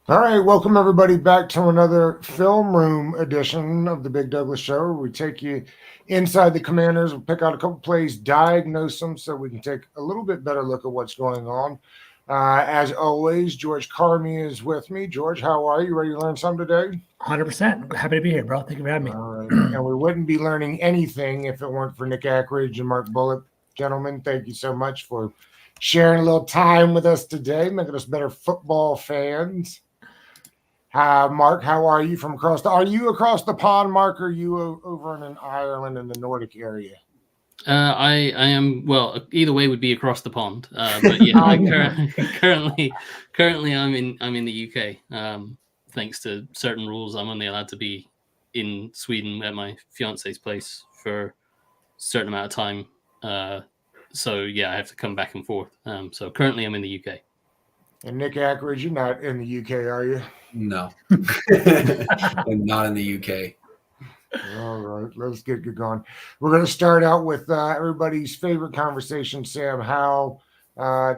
All right, welcome everybody back to another film room edition of the Big Douglas Show. Where we take you inside the Commanders, we'll pick out a couple plays, diagnose them so we can take a little bit better look at what's going on. As always, George Carmi is with me. George, how are you? Ready to learn something today? 100%. Happy to be here, bro. Thank you for having All right, me. and we wouldn't be learning anything if it weren't for Nick Ackridge and Mark Bullock. Gentlemen, thank you so much for sharing a little time with us today, making us better football fans. Mark, how are you from across are you across the pond, Mark, or are you over in Ireland in the Nordic area? I am, well, either way would be across the pond. But yeah, currently I'm in the UK. Thanks to certain rules, I'm only allowed to be in Sweden at my fiance's place for a certain amount of time. So yeah, I have to come back and forth. So currently I'm in the UK. And Nick Ackridge, you're not in the UK, are you? No, I'm not in the UK. All right, let's get going. We're going to start out with everybody's favorite conversation, Sam Howell.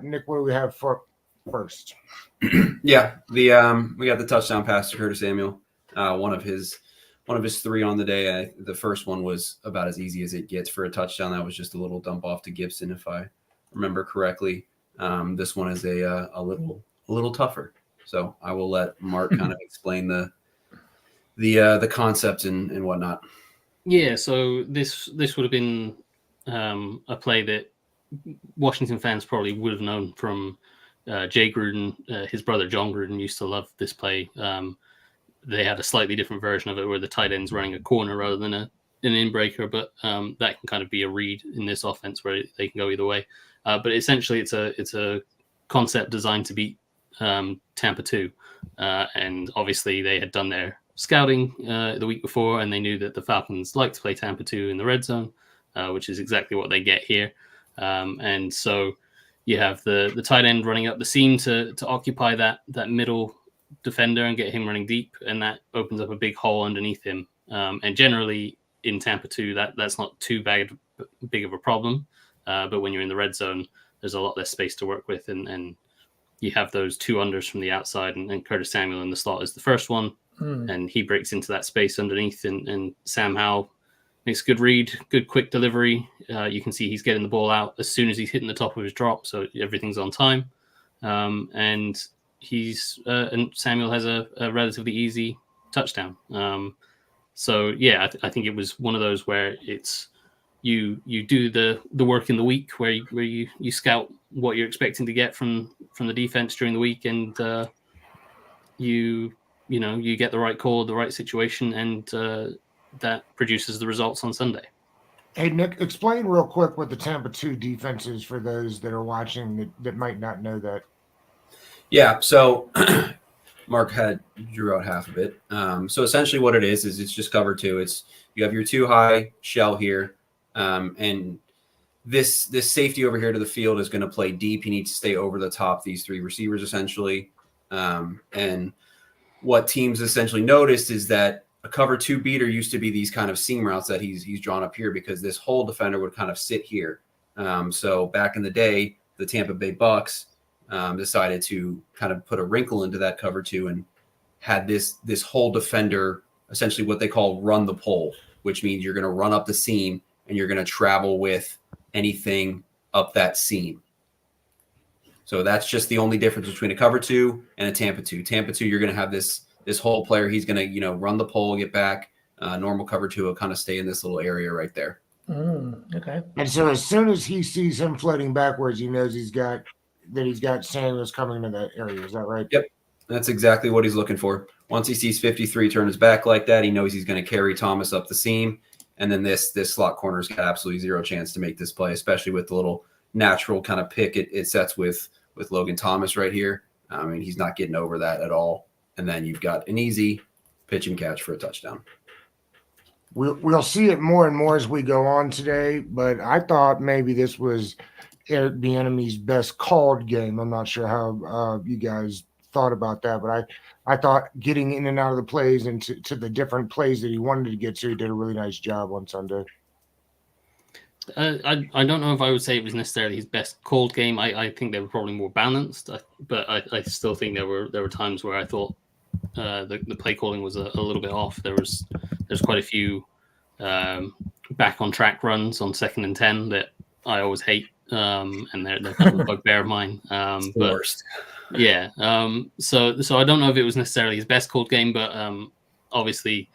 Nick, what do we have for first? Yeah, we got the touchdown pass to Curtis Samuel. One of his three on the day. The first one was about as easy as it gets for a touchdown. That was just a little dump off to Gibson, if I remember correctly. This one is a little tougher. So I will let Mark kind of explain the concept and whatnot. Yeah, so this would have been a play that Washington fans probably would have known from Jay Gruden. His brother John Gruden used to love this play. They had a slightly different version of it where the tight end's running a corner rather than an in-breaker, but that can kind of be a read in this offense where they can go either way. But essentially, it's a concept designed to beat Tampa 2. And obviously, they had done their scouting the week before, and they knew that the Falcons like to play Tampa 2 in the red zone, which is exactly what they get here. And so you have the tight end running up the seam to occupy that middle defender and get him running deep, and that opens up a big hole underneath him. And generally in Tampa 2, that's not too big of a problem. But when you're in the red zone, there's a lot less space to work with, and you have those two unders from the outside, and Curtis Samuel in the slot is the first one, and he breaks into that space underneath, and Sam Howell makes a good read, good quick delivery. You can see he's getting the ball out as soon as he's hitting the top of his drop, so everything's on time. And Samuel has a relatively easy touchdown. So yeah, I think it was one of those where it's you do the work in the week where you scout what you're expecting to get from the defense during the week, and you get the right call, the right situation, and that produces the results on Sunday. Hey, Nick, explain real quick what the Tampa 2 defense is for those that are watching that might not know that. Yeah, so Mark drew out half of it. So essentially what it is it's just cover 2. It's you have your 2 high shell here, and this safety over here to the field is going to play deep. He needs to stay over the top of these 3 receivers essentially. And what teams essentially noticed is that a cover 2 beater used to be these kind of seam routes that he's drawn up here because this whole defender would kind of sit here. So back in the day, the Tampa Bay Bucks decided to kind of put a wrinkle into that cover 2 and had this whole defender essentially what they call run the pole, which means you're going to run up the seam and you're going to travel with anything up that seam. So that's just the only difference between a cover 2 and a Tampa 2. Tampa 2, you're going to have this whole player. He's going to, run the pole, get back. Normal cover 2 will kind of stay in this little area right there. Okay. And so as soon as he sees him floating backwards, he knows he's got Samuels coming into that area. Is that right? Yep. That's exactly what he's looking for. Once he sees 53 turn his back like that, he knows he's going to carry Thomas up the seam. And then this slot corner's got absolutely zero chance to make this play, especially with the little natural kind of pick it sets with Logan Thomas right here. I mean, he's not getting over that at all. And then you've got an easy pitch and catch for a touchdown. We'll see it more and more as we go on today, but I thought maybe this was Eric Bieniemy's best called game. I'm not sure how you guys thought about that, but I thought getting in and out of the plays and to the different plays that he wanted to get to, he did a really nice job on Sunday. I don't know if I would say it was necessarily his best called game. I think they were probably more balanced, but I still think there were times where I thought the play calling was a little bit off. There's quite a few back on track runs on 2nd and 10 that I always hate, and they're kind of a bugbear of mine. The But worst. yeah, so I don't know if it was necessarily his best called game, but obviously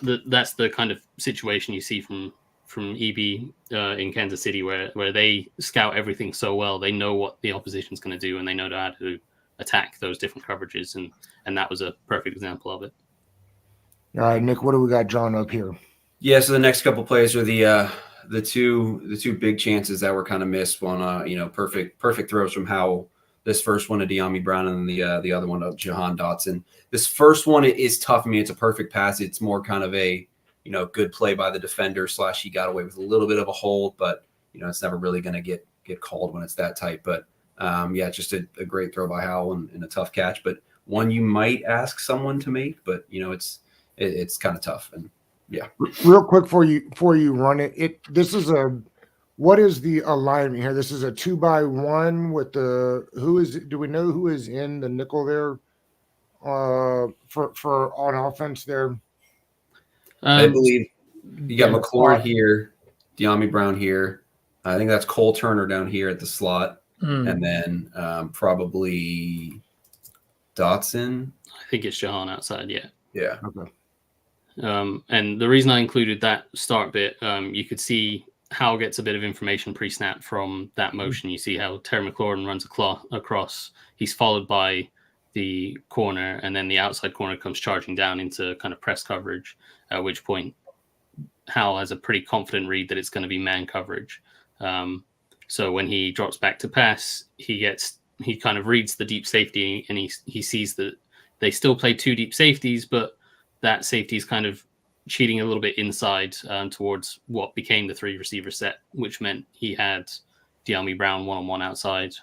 that's the kind of situation you see from EB in Kansas City, where they scout everything so well. They know what the opposition's going to do, and they know how to attack those different coverages, and that was a perfect example of it. All right, Nick, what do we got drawn up here? Yeah, so the next couple plays are the two big chances that were kind of missed. One, perfect throws from Howell. This first one to De'Ami Brown, and the other one to Jahan Dotson. This first one is tough. I mean, it's a perfect pass. It's more kind of a good play by the defender / he got away with a little bit of a hold, but it's never really going to get called when it's that tight. But just a great throw by Howell and a tough catch, but one you might ask someone to make, but it's kind of tough. And yeah, real quick before you run it. What is the alignment here? This is a 2-by-1 with do we know who is in the nickel there for on offense there? I believe you got McLaurin here, De'Ami Brown here. I think that's Cole Turner down here at the slot, and then probably Dotson. I think it's Jahan outside. Yeah. Okay. And the reason I included that start bit, you could see Howell gets a bit of information pre-snap from that motion. You see how Terry McLaurin runs across. He's followed by the corner, and then the outside corner comes charging down into kind of press coverage, at which point Howell has a pretty confident read that it's going to be man coverage. So when he drops back to pass, he kind of reads the deep safety, and he sees that they still play 2 deep safeties, but that safety is kind of cheating a little bit inside towards what became the 3 receiver set, which meant he had De'Ami Brown one-on-one outside.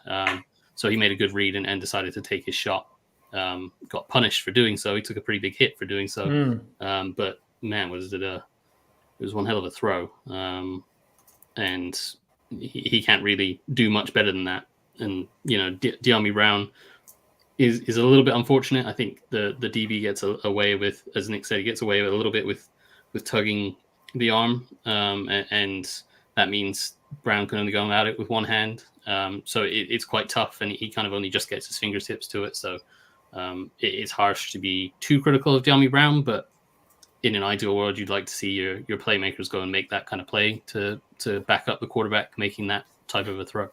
So he made a good read and decided to take his shot. Got punished for doing so. He took a pretty big hit for doing so. But man, it was one hell of a throw. And he can't really do much better than that. And, De'Ami Brown is a little bit unfortunate. I think the DB gets away with, as Nick said, he gets away with a little bit with tugging the arm, and that means Brown can only go at it with one hand. So it's quite tough, and he kind of only just gets his fingertips to it. So it's harsh to be too critical of De'Ami Brown, but in an ideal world, you'd like to see your playmakers go and make that kind of play to back up the quarterback making that type of a throw.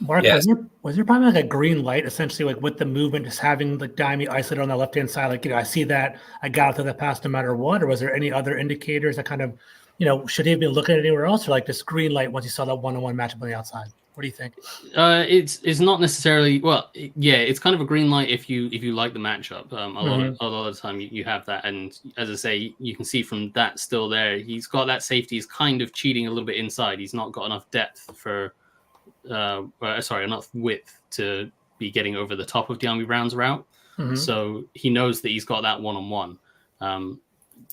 Mark, Yes. was there probably like a green light, essentially, like with the movement, just having the De'Ami isolated on the left-hand side? Like, I see that, I got to the pass no matter what, or was there any other indicators that kind of, should he have been looking at anywhere else, or like this green light once he saw that one-on-one matchup on the outside? What do you think? It's not necessarily, it's kind of a green light if you like the matchup. A lot of the time you have that, and as I say, you can see from that still there, he's got that safety. He's kind of cheating a little bit inside. He's not got enough depth enough width to be getting over the top of De'Ami Brown's route. So he knows that he's got that one-on-one.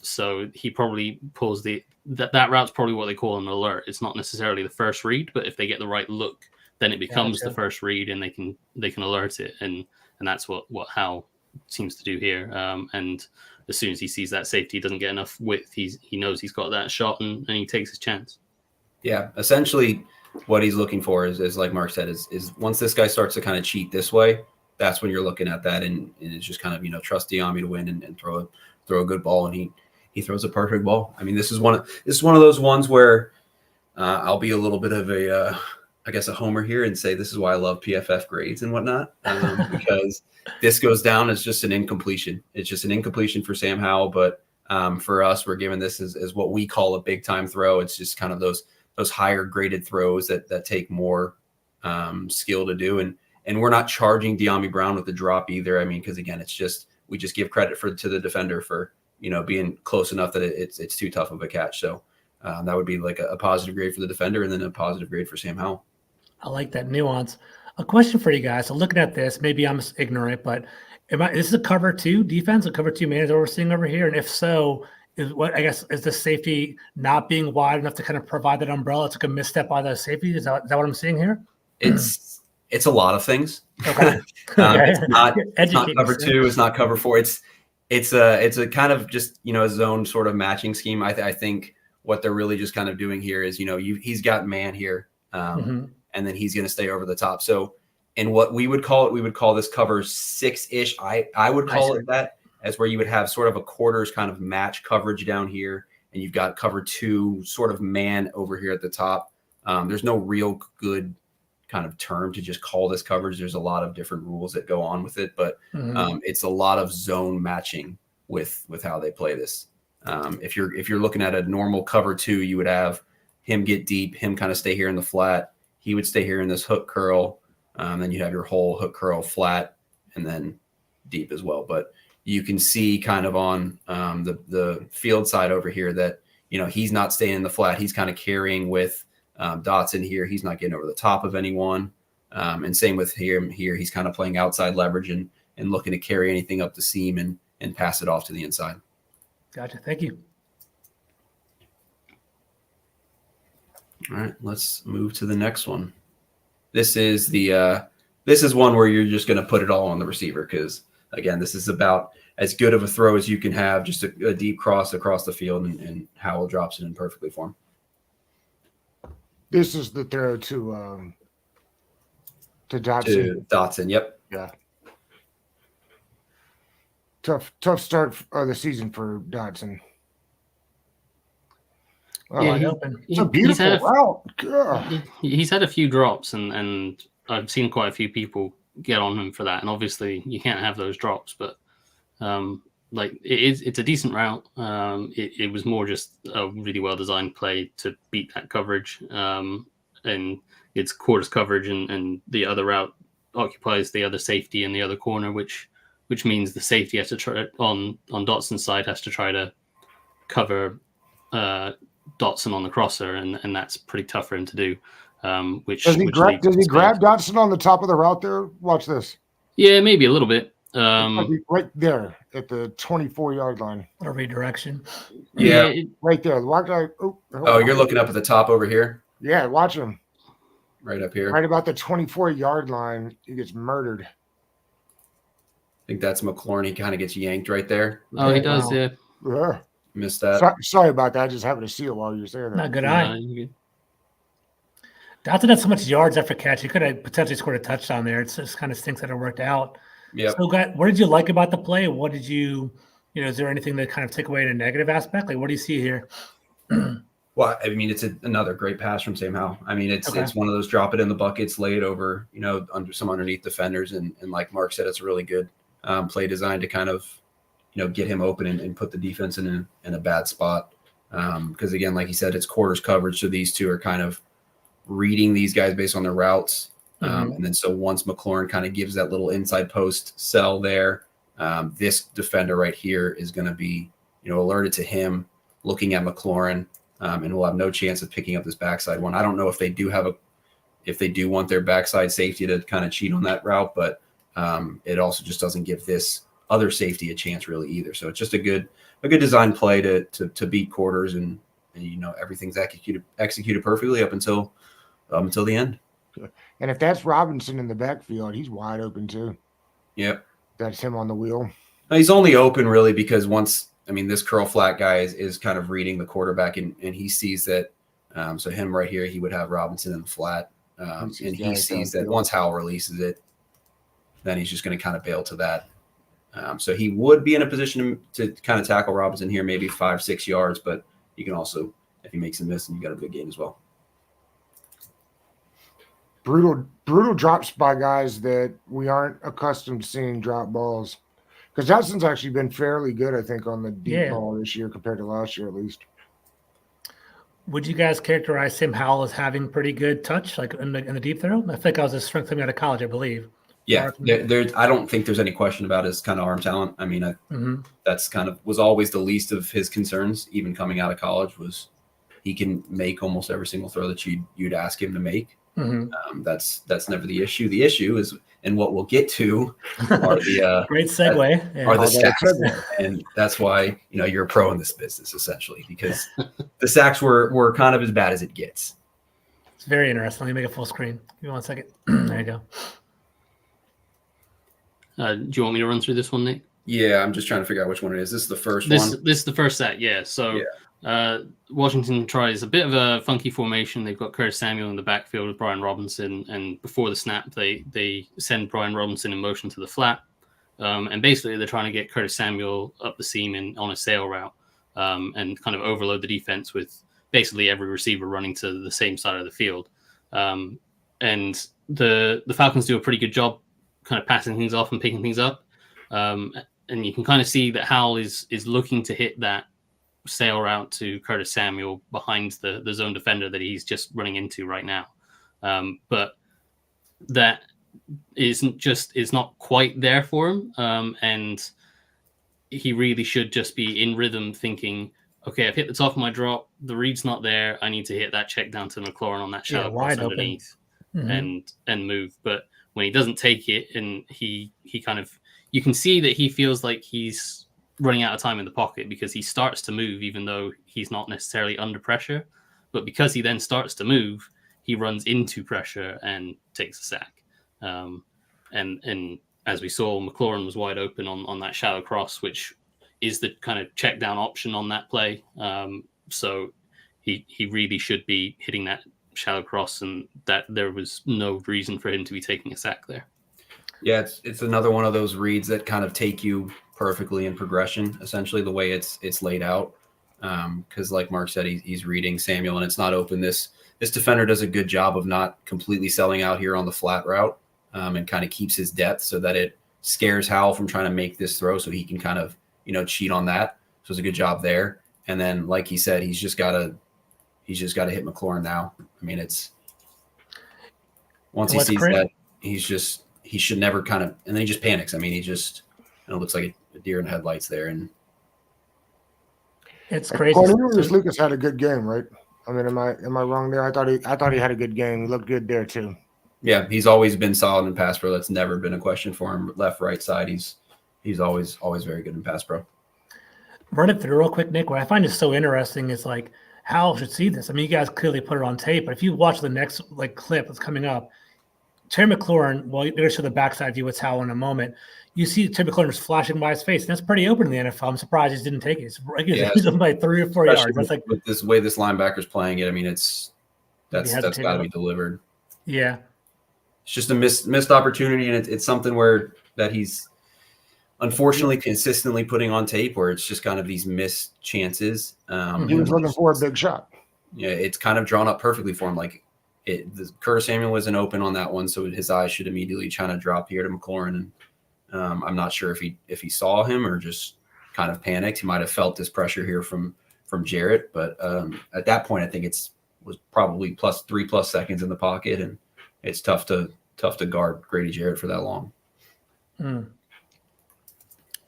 So he probably pulls that route's probably what they call an alert. It's not necessarily the first read, but if they get the right look, then it becomes the first read, and they can alert it. And that's what Howell seems to do here. And as soon as he sees that safety doesn't get enough width, he knows he's got that shot, and he takes his chance. Yeah, essentially what he's looking for is like Mark said, is once this guy starts to kind of cheat this way, that's when you're looking at that, and it's just kind of trust De'Ami to win and throw a good ball, and he throws a perfect ball. I mean, this is one of those ones where I'll be a little bit of a homer here and say this is why I love PFF grades and whatnot, because this goes down as just an incompletion. It's just an incompletion for Sam Howell, but for us, we're giving this as what we call a big time throw. It's just kind of those higher graded throws that take more skill to do. And we're not charging De'Ami Brown with the drop either. I mean, because again, we just give credit to the defender for, being close enough that it's too tough of a catch. So that would be like a positive grade for the defender, and then a positive grade for Sam Howell. I like that nuance. A question for you guys. So looking at this, maybe I'm ignorant, but this is a cover 2 defense, a cover 2 man is what we're seeing over here. And if so, is what I guess is the safety not being wide enough to kind of provide that umbrella? It's like a misstep by the safety. Is that what I'm seeing here? It's a lot of things. Okay. It's not Educate me, cover sir. 2. It's not cover 4. It's a kind of just, a zone sort of matching scheme. I think what they're really just kind of doing here is, he's got man here, and then he's going to stay over the top. So in what we would call this cover 6-ish. I would call it that, as where you would have sort of a quarters kind of match coverage down here, and you've got cover 2 sort of man over here at the top. There's no real good kind of term to just call this coverage. There's a lot of different rules that go on with it, but it's a lot of zone matching with how they play this. If you're looking at a normal cover 2, you would have him get deep, him kind of stay here in the flat. He would stay here in this hook curl. Then you have your whole hook curl flat and then deep as well. But you can see kind of on the field side over here that, he's not staying in the flat. He's kind of carrying with Dotson here. He's not getting over the top of anyone. And same with him here. He's kind of playing outside leverage and looking to carry anything up the seam and pass it off to the inside. Gotcha. Thank you. All right, let's move to the next one. This is one where you're just going to put it all on the receiver because, again, this is about as good of a throw as you can have, just a deep cross across the field, and Howell drops it in perfectly for him. This is the throw to Dotson. To Dotson, yep. Yeah. Tough start of the season for Dotson. Oh, Yeah, it's a beautiful route. God. He's had a few drops, and I've seen quite a few people get on him for that. And obviously, you can't have those drops, but it's a decent route. It was more just a really well designed play to beat that coverage, and it's quarters coverage, and the other route occupies the other safety in the other corner, which means the safety has to try on Dotson's side has to try to cover Dotson on the crosser, and that's pretty tough for him to do. Does he grab Dotson on the top of the route there? Watch this. Yeah, maybe a little bit. Right there at the 24-yard line. Or redirection. Yeah, right there. You're looking up at the top over here? Yeah, watch him. Right up here. Right about the 24-yard line, he gets murdered. I think that's McLaurin. He kind of gets yanked right there. Oh, he does, wow. yeah. Missed that. Sorry about that. I just happened to see it while you were saying that. Not good eye. Dotson had so much yards after catch. He could have potentially scored a touchdown there. It just kind of stinks that it worked out. Yeah. So, what did you like about the play? What did you, is there anything that kind of take away in a negative aspect? Like, what do you see here? Well, I mean, it's another great pass from Sam Howell. I mean, it's one of those drop it in the buckets, lay it over, under some underneath defenders. And like Mark said, it's a really good play design to kind of, get him open and put the defense in a bad spot. Because again, like he said, it's quarters coverage. So these two are kind of reading these guys based on their routes. And then so once McLaurin kind of gives that little inside post sell there, this defender right here is going to be, alerted to him looking at McLaurin, and will have no chance of picking up this backside one. I don't know if they do want their backside safety to kind of cheat on that route, but it also just doesn't give this other safety a chance really either. So it's just a good design play to beat quarters, and everything's executed perfectly up until the end. And if that's Robinson in the backfield, he's wide open too. Yep. That's him on the wheel. He's only open really because this curl flat guy is kind of reading the quarterback, and he sees that. So him right here, he would have Robinson in the flat. And he sees that once Howell releases it, then he's just going to kind of bail to that. So he would be in a position to kind of tackle Robinson here, maybe 5-6 yards, but you can also, if he makes a miss, and you got a big gain as well. Brutal drops by guys that we aren't accustomed to seeing drop balls. Because Dotson's actually been fairly good, I think, on the deep ball this year compared to last year at least. Would you guys characterize Sam Howell as having pretty good touch, like in the deep throw? I think I was a strength coming out of college, I believe. Yeah, I don't think there's any question about his kind of arm talent. I mean, that's kind of was always the least of his concerns, even coming out of college, was he can make almost every single throw that you'd ask him to make. Mhm. That's never the issue. The issue is, and what we'll get to, are the Great segue. Yeah. are the Oh, sacks, that's good. and that's why you're a pro in this business essentially, because the sacks were kind of as bad as it gets. It's very interesting. Let me make it full screen. Give me 1 second. There you go. Do you want me to run through this one, Nick? Yeah, I'm just trying to figure out which one it is. This is the first This one. is the first sack, yeah. So Washington tries a bit of a funky formation. They've got Curtis Samuel in the backfield with Brian Robinson, and before the snap, they send Brian Robinson in motion to the flat, and basically they're trying to get Curtis Samuel up the seam and on a sail route, and kind of overload the defense with basically every receiver running to the same side of the field, and the Falcons do a pretty good job kind of passing things off and picking things up. And you can kind of see that Howell is looking to hit that sail route to Curtis Samuel behind the zone defender that he's just running into right now. But that is not quite there for him. And he really should just be in rhythm thinking, okay, I've hit the top of my drop. The read's not there. I need to hit that check down to McLaurin on that shallow cross underneath and move. But when he doesn't take it and he kind of, you can see that he feels like he's running out of time in the pocket because he starts to move even though he's not necessarily under pressure. But because he then starts to move, he runs into pressure and takes a sack. And as we saw, McLaurin was wide open on that shallow cross, which is the kind of check down option on that play. So he really should be hitting that shallow cross, and that there was no reason for him to be taking a sack there. Yeah, it's another one of those reads that kind of take you perfectly in progression, essentially the way it's laid out. Because like Mark said, he's reading Samuel and it's not open. This defender does a good job of not completely selling out here on the flat route, and kind of keeps his depth so that it scares Howell from trying to make this throw so he can kind of, cheat on that. So it's a good job there. And then, like he said, he's just got to hit McLaurin now. I mean, it's once he sees that, he should never kind of, and then he just panics. I mean, he just, looks like a deer in the headlights there. And it's crazy. Cornelius Lucas had a good game, right? I mean, am I wrong there? I thought he had a good game. He looked good there too. Yeah, he's always been solid in pass pro. That's never been a question for him. Left, right side, he's always very good in pass pro. Run it through real quick, Nick. What I find is so interesting is like Howell should see this. I mean, you guys clearly put it on tape, but if you watch the next clip that's coming up, Terry McLaurin, well, you're going to show the backside view with Howell in a moment. You see Terry McLaurin just flashing by his face, and that's pretty open in the NFL. I'm surprised he didn't take it. He's up by 3 or 4 yards. That's like with this way this linebacker's playing it. I mean, that's got to be delivered. Yeah, it's just a missed opportunity, and it's something that he's unfortunately consistently putting on tape, where it's just kind of these missed chances. He was looking for a big shot. Yeah, it's kind of drawn up perfectly for him. Like Curtis Samuel wasn't open on that one, so his eyes should immediately try to drop here to McLaurin. And I'm not sure if he saw him or just kind of panicked. He might have felt this pressure here from Jarrett, but at that point, I think was probably +3 seconds in the pocket, and it's tough to guard Grady Jarrett for that long.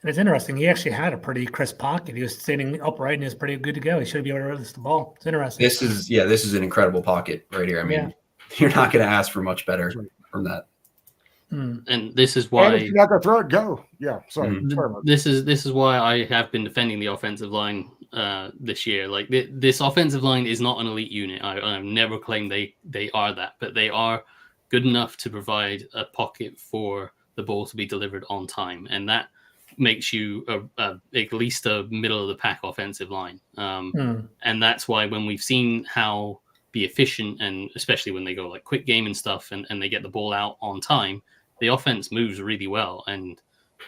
And it's interesting. He actually had a pretty crisp pocket. He was standing upright and he was pretty good to go. He should be able to release the ball. It's interesting. This is an incredible pocket right here. I mean, You're not going to ask for much better from that. And this is why, and if you're not going to throw it, go. Yeah, sorry. This is why I have been defending the offensive line this year. Like this offensive line is not an elite unit. I've never claimed they are that, but they are good enough to provide a pocket for the ball to be delivered on time, and that makes you at least a middle of the pack offensive line. And that's why when we've seen how be efficient, and especially when they go like quick game and stuff, and they get the ball out on time, the offense moves really well, and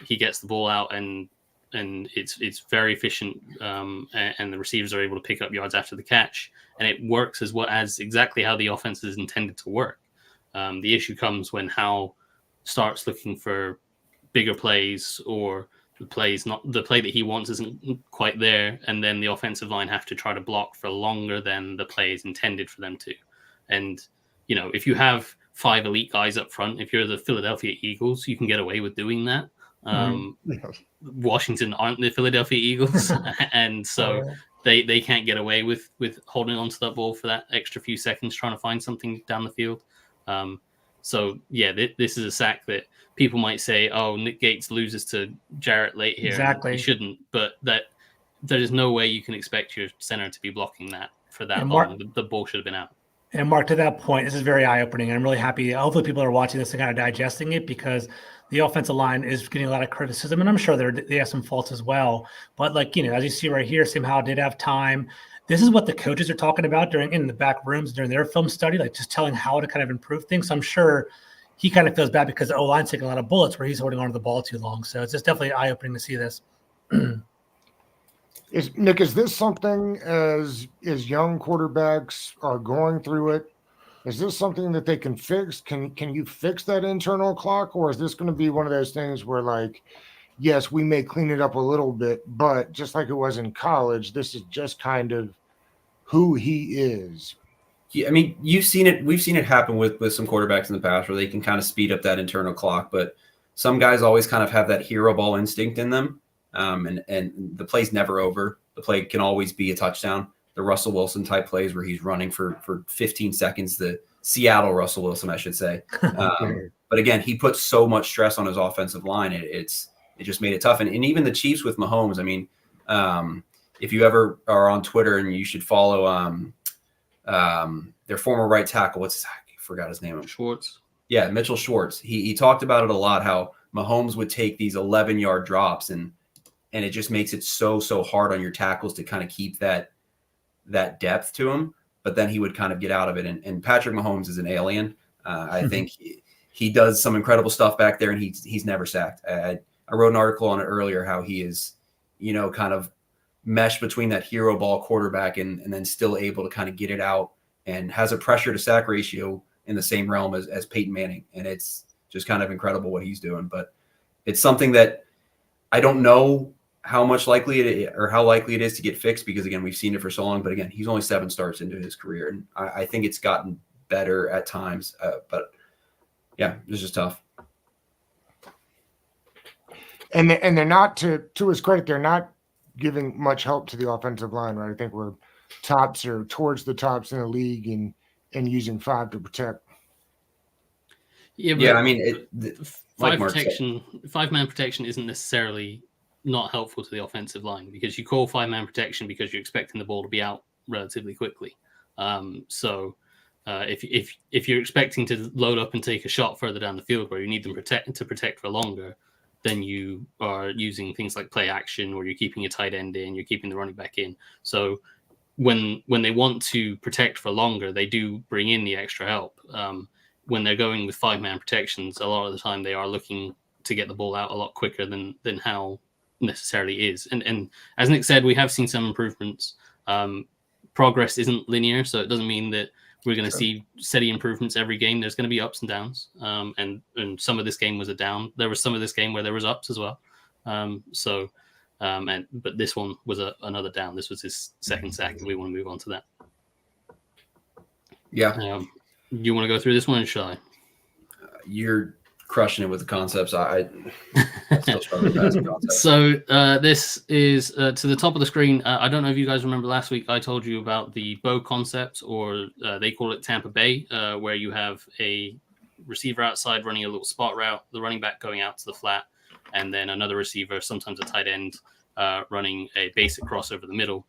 he gets the ball out and it's very efficient, and the receivers are able to pick up yards after the catch, and it works as exactly how the offense is intended to work. The issue comes when Howell starts looking for bigger plays, or the play that he wants isn't quite there, and then the offensive line have to try to block for longer than the play is intended for them to. And if you have 5 elite guys up front, if you're the Philadelphia Eagles, you can get away with doing that. Washington aren't the Philadelphia Eagles, and so they can't get away with holding on to that ball for that extra few seconds trying to find something down the field. So yeah, this is a sack that people might say, "Oh, Nick Gates loses to Jarrett late here." Exactly. He shouldn't, but that there is no way you can expect your center to be blocking that for that And long. The ball should have been out. And Mark, to that point, this is very eye-opening. I'm really happy. Hopefully, people are watching this and kind of digesting it, because the offensive line is getting a lot of criticism, and I'm sure they have some faults as well. But as you see right here, Sam Howell did have time. This is what the coaches are talking about in the back rooms during their film study, like just telling how to kind of improve things. So I'm sure he kind of feels bad because the O-line's taking a lot of bullets where he's holding onto the ball too long. So it's just definitely eye-opening to see this. Nick, is this something as young quarterbacks are going through it? Is this something that they can fix? Can you fix that internal clock, or is this going to be one of those things where, like, yes, we may clean it up a little bit, but just like it was in college, this is just kind of who he is? Yeah, I mean, you've seen it. We've seen it happen with some quarterbacks in the past where they can kind of speed up that internal clock, but some guys always kind of have that hero ball instinct in them. And the play's never over. The play can always be a touchdown. The Russell Wilson type plays where he's running for 15 seconds, the Seattle Russell Wilson, I should say. But again, he put so much stress on his offensive line. It just made it tough. And even the Chiefs with Mahomes, I mean, if you ever are on Twitter, and you should follow their former right tackle, I forgot his name. Schwartz. Yeah, Mitchell Schwartz. He talked about it a lot, how Mahomes would take these 11-yard drops, and it just makes it so hard on your tackles to kind of keep that depth to him. But then he would kind of get out of it. And Patrick Mahomes is an alien. I think he does some incredible stuff back there, and he's never sacked. I wrote an article on it earlier, how he is, kind of meshed between that hero ball quarterback and then still able to kind of get it out, and has a pressure to sack ratio in the same realm as Peyton Manning. And it's just kind of incredible what he's doing. But it's something that I don't know how likely it is to get fixed, because again, we've seen it for so long. But again, he's only 7 starts into his career, and I think it's gotten better at times. But yeah, it's just tough. And they're not, to his credit, they're not giving much help to the offensive line, right? I think we're tops or towards the tops in the league and using 5 to protect. Yeah, I mean, five-man protection isn't necessarily not helpful to the offensive line, because you call 5-man protection because you're expecting the ball to be out relatively quickly. So if you're expecting to load up and take a shot further down the field where you need them to protect for longer, then you are using things like play action, or you're keeping your tight end in, you're keeping the running back in. So when they want to protect for longer, they do bring in the extra help. When they're going with 5-man protections, a lot of the time they are looking to get the ball out a lot quicker than how necessarily is. And as Nick said, we have seen some improvements. Progress isn't linear, so it doesn't mean that we're going to see steady improvements every game. There's going to be ups and downs. And some of this game was a down. There was some of this game where there was ups as well. But this one was another down. This was his second sack, and we want to move on to that. Yeah. You want to go through this one, or shall I? You're crushing it with the concepts. I still struggle with the concepts. So this is to the top of the screen. I don't know if you guys remember last week I told you about the bow concept, or they call it Tampa Bay, where you have a receiver outside running a little spot route, the running back going out to the flat, and then another receiver, sometimes a tight end, running a basic cross over the middle.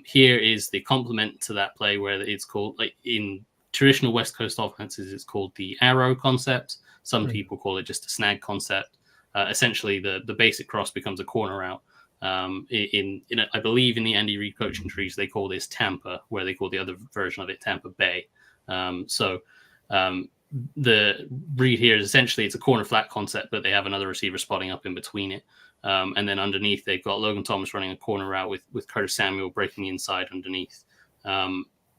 Here is the complement to that play, where it's called, like in traditional West Coast offenses, it's called the arrow concept. Some people call it just a snag concept. Essentially, the basic cross becomes a corner route. I believe in the Andy Reid coaching trees, they call this Tampa, where they call the other version of it Tampa Bay. The read here is essentially it's a corner flat concept, but they have another receiver spotting up in between it. And then underneath, they've got Logan Thomas running a corner route with Curtis Samuel breaking the inside underneath.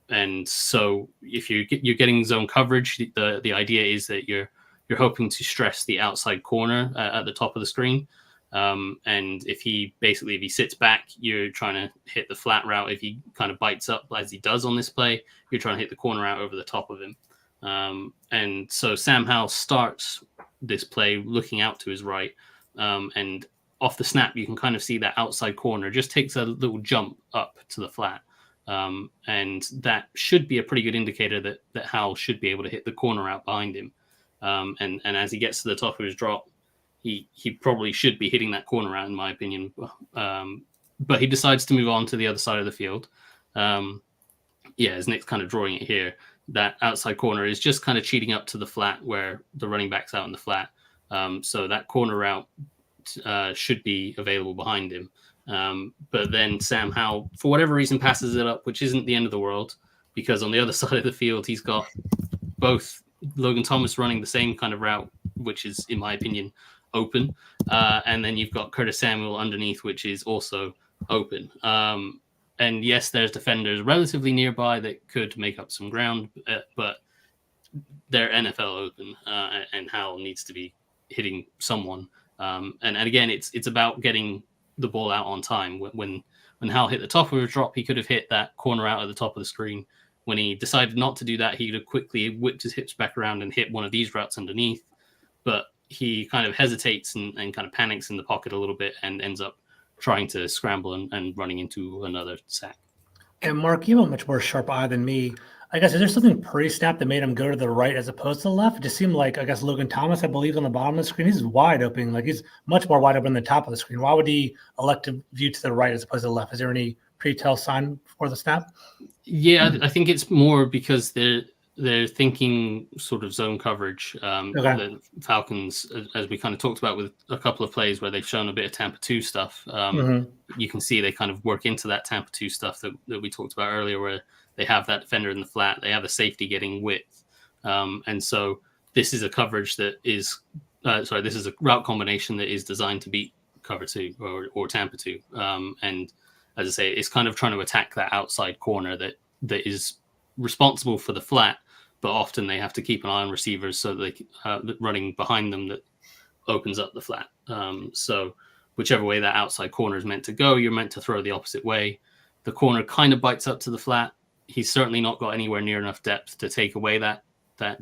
And so if you're getting zone coverage, the idea is that you're hoping to stress the outside corner at the top of the screen. And if he sits back, you're trying to hit the flat route. If he kind of bites up as he does on this play, you're trying to hit the corner out over the top of him. And so Sam Howell starts this play looking out to his right. And off the snap, you can kind of see that outside corner just takes a little jump up to the flat. And that should be a pretty good indicator that Howell should be able to hit the corner route behind him. And as he gets to the top of his drop, he probably should be hitting that corner route, in my opinion. But he decides to move on to the other side of the field. As Nick's kind of drawing it here, that outside corner is just kind of cheating up to the flat where the running back's out in the flat. So that corner route should be available behind him. But then Sam Howell, for whatever reason, passes it up, which isn't the end of the world, because on the other side of the field, he's got both Logan Thomas running the same kind of route, which is, in my opinion, open. And then you've got Curtis Samuel underneath, which is also open. And yes, there's defenders relatively nearby that could make up some ground, but they're NFL open, and Howell needs to be hitting someone. And again, it's about getting the ball out on time. When Howell hit the top of his drop, he could have hit that corner out at the top of the screen. When he decided not to do that, he could have quickly whipped his hips back around and hit one of these routes underneath. But he kind of hesitates and kind of panics in the pocket a little bit and ends up trying to scramble and running into another sack. And Mark, you have a much more sharp eye than me. I guess, is there something pre-snap that made him go to the right as opposed to the left? It just seemed like, I guess, Logan Thomas, I believe, on the bottom of the screen, he's wide open. Like, he's much more wide open than the top of the screen. Why would he elect to view to the right as opposed to the left? Is there any pre-tell sign for the snap? Yeah, I think it's more because they're thinking sort of zone coverage. The Falcons, as we kind of talked about with a couple of plays where they've shown a bit of Tampa 2 stuff, you can see they kind of work into that Tampa 2 stuff that we talked about earlier, where they have that defender in the flat, they have a safety getting width. And so this is a coverage that is, this is a route combination that is designed to beat cover 2 or Tampa 2. And as I say, it's kind of trying to attack that outside corner that is responsible for the flat, but often they have to keep an eye on receivers so they running behind them that opens up the flat. So whichever way that outside corner is meant to go, you're meant to throw the opposite way. The corner kind of bites up to the flat. He's certainly not got anywhere near enough depth to take away that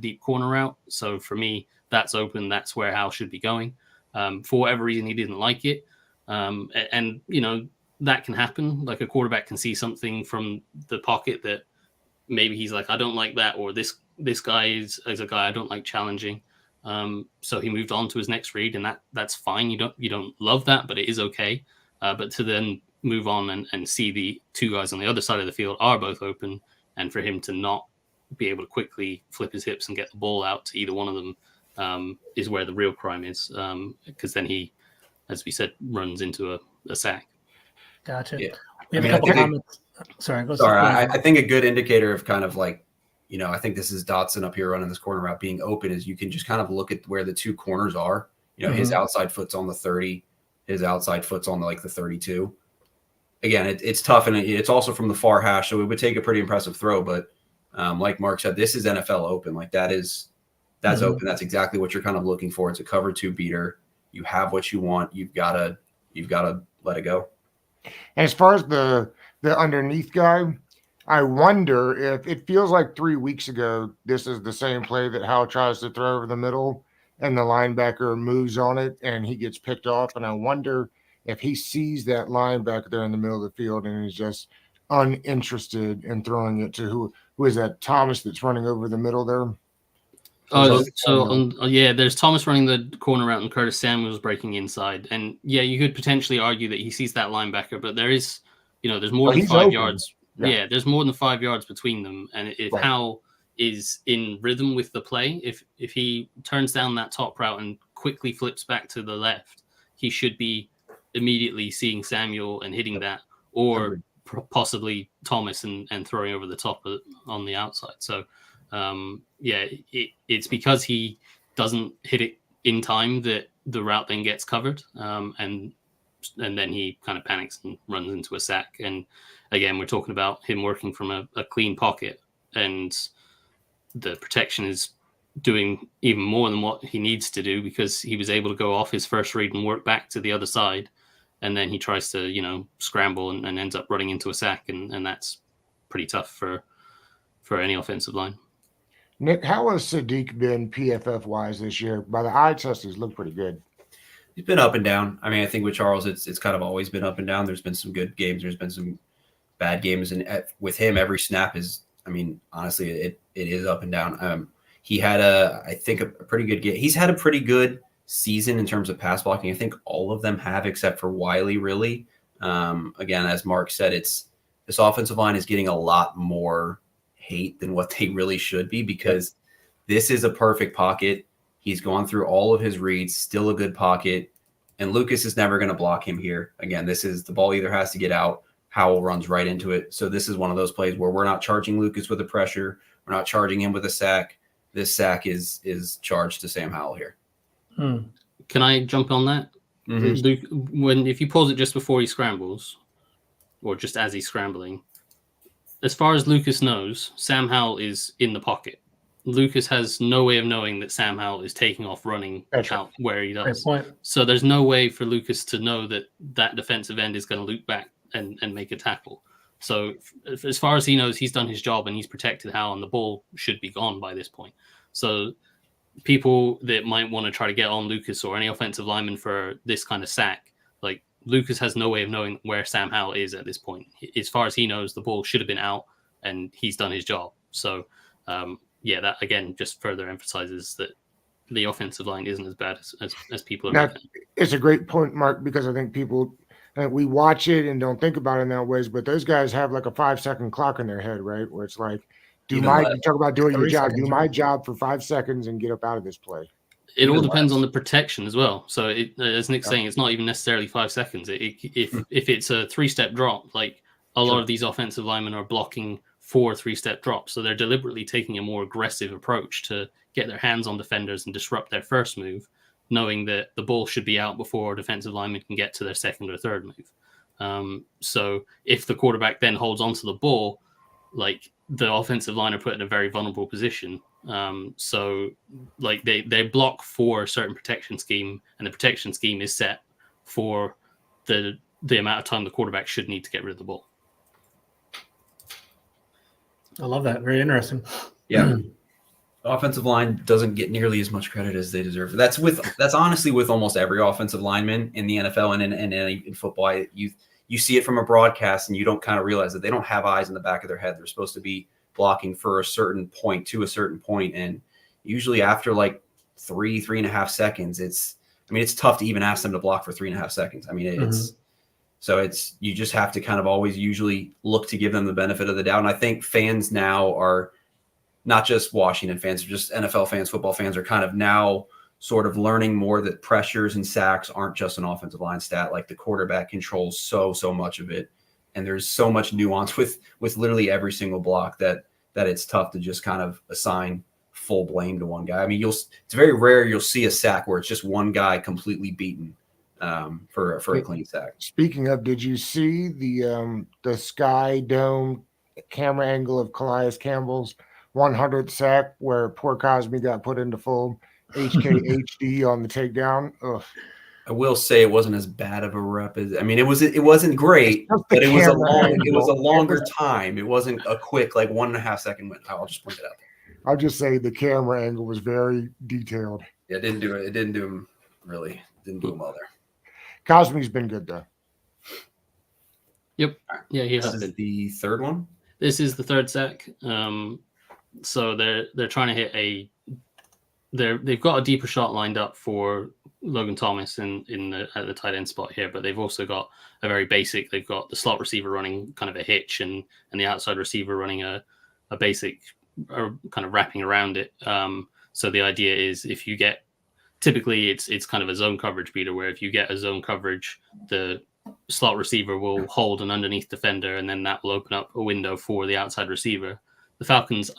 deep corner route. So for me, that's open. That's where Hal should be going. For whatever reason, he didn't like it. And that can happen. Like, a quarterback can see something from the pocket that maybe he's like, I don't like that, or this guy is a guy I don't like challenging. So he moved on to his next read, and that's fine. You don't love that, but it is okay. But to then move on and see the two guys on the other side of the field are both open, and for him to not be able to quickly flip his hips and get the ball out to either one of them is where the real crime is, because then he, as we said, runs into a sack. Gotcha. Yeah. We have a couple comments. Sorry. I think a good indicator of kind of like, I think this is Dotson up here running this corner route being open, is you can just kind of look at where the two corners are. His outside foot's on the 30, his outside foot's on the 32. Again, it's tough, and it's also from the far hash, so it would take a pretty impressive throw. But like Mark said, this is NFL open. Like, that's open. That's exactly what you're kind of looking for. It's a cover 2 beater. You have what you want. You've got to let it go. And as far as the underneath guy, I wonder if it feels like 3 weeks ago, this is the same play that Howell tries to throw over the middle and the linebacker moves on it and he gets picked off. And I wonder if he sees that linebacker there in the middle of the field and is just uninterested in throwing it to who is that, Thomas, that's running over the middle there? There's Thomas running the corner route and Curtis Samuel's breaking inside. And you could potentially argue that he sees that linebacker, but there is, there's more than 5 yards. Yeah, there's more than 5 yards between them. And if Howell is in rhythm with the play, if he turns down that top route and quickly flips back to the left, he should be immediately seeing Samuel and hitting that, or possibly Thomas and throwing over the top on the outside. So, it's because he doesn't hit it in time that the route then gets covered, and then he kind of panics and runs into a sack. And again, we're talking about him working from a clean pocket, and the protection is doing even more than what he needs to do, because he was able to go off his first read and work back to the other side. And then he tries to, scramble and ends up running into a sack. And that's pretty tough for any offensive line. Nick, how has Sadiq been PFF-wise this year? By the eye test, he's looked pretty good. He's been up and down. I mean, I think with Charles, it's kind of always been up and down. There's been some good games. There's been some bad games, and with him, every snap is. I mean, honestly, it is up and down. He had I think a pretty good game. He's had a pretty good season in terms of pass blocking. I think all of them have, except for Wiley. Really, again, as Mark said, this offensive line is getting a lot more hate than what they really should be, because this is a perfect pocket. He's gone through all of his reads, still a good pocket, and Lucas is never going to block him here. Again, this is the ball either has to get out. Howell runs right into it. So this is one of those plays where we're not charging Lucas with a pressure. We're not charging him with a sack. This sack is charged to Sam Howell here. Can I jump on that? Mm-hmm. Luke, if you pause it just before he scrambles, or just as he's scrambling, as far as Lucas knows, Sam Howell is in the pocket. Lucas has no way of knowing that Sam Howell is taking off running out where he does. Great point. So there's no way for Lucas to know that that defensive end is going to loop back and make a tackle. So as far as he knows, he's done his job and he's protected Howell, and the ball should be gone by this point. So people that might want to try to get on Lucas or any offensive lineman for this kind of sack, like Lucas has no way of knowing where Sam Howell is at this point. As far as he knows, the ball should have been out and he's done his job. So that again just further emphasizes that the offensive line isn't as bad as people are making. It's a great point, Mark, because I think people we watch it and don't think about it in that ways, but those guys have like a 5-second clock in their head, right? Where it's like, you talk about doing your job, do my job for 5 seconds and get up out of this play. It all depends on the protection as well. So as Nick's saying, it's not even necessarily 5 seconds. If it's a 3-step drop, like a lot of these offensive linemen are blocking 4 3-step drops. So they're deliberately taking a more aggressive approach to get their hands on defenders and disrupt their first move, knowing that the ball should be out before a defensive lineman can get to their second or third move. So if the quarterback then holds onto the ball, like the offensive line are put in a very vulnerable position. So like they block for a certain protection scheme, and the protection scheme is set for the amount of time the quarterback should need to get rid of the ball. I love that. Very interesting. Yeah. Offensive line doesn't get nearly as much credit as they deserve. That's honestly with almost every offensive lineman in the NFL and in football. You see it from a broadcast and you don't kind of realize that they don't have eyes in the back of their head. They're supposed to be blocking for a certain point to a certain point. And usually after like 3.5 seconds, it's tough to even ask them to block for 3.5 seconds. I mean, you just have to kind of always usually look to give them the benefit of the doubt. And I think fans now are not just Washington fans, just NFL fans, football fans are kind of now sort of learning more that pressures and sacks aren't just an offensive line stat. Like the quarterback controls so much of it. And there's so much nuance with literally every single block that it's tough to just kind of assign full blame to one guy. I mean, it's very rare you'll see a sack where it's just one guy completely beaten for a clean sack. Speaking of, did you see the Sky Dome camera angle of Calais Campbell's 100th sack where poor Cosme got put into full HKHD on the takedown? Ugh. I will say it wasn't as bad of a rep as it wasn't great, but it was a longer time. It wasn't a quick 1.5 second win. I'll just point it out there. I'll just say the camera angle was very detailed. Yeah, it didn't do it. It didn't do him really. Didn't do him well there. Cosme's been good though. Yep. Yeah, he has This is been. the third one. This is the third sack. So they're trying to hit they've got a deeper shot lined up for Logan Thomas at the tight end spot here, but they've also got a very basic. They've got the slot receiver running kind of a hitch, and the outside receiver running a basic, or kind of wrapping around it. So the idea is if you get, typically it's kind of a zone coverage beater, where if you get a zone coverage, the slot receiver will hold an underneath defender, and then that will open up a window for the outside receiver. The Falcons,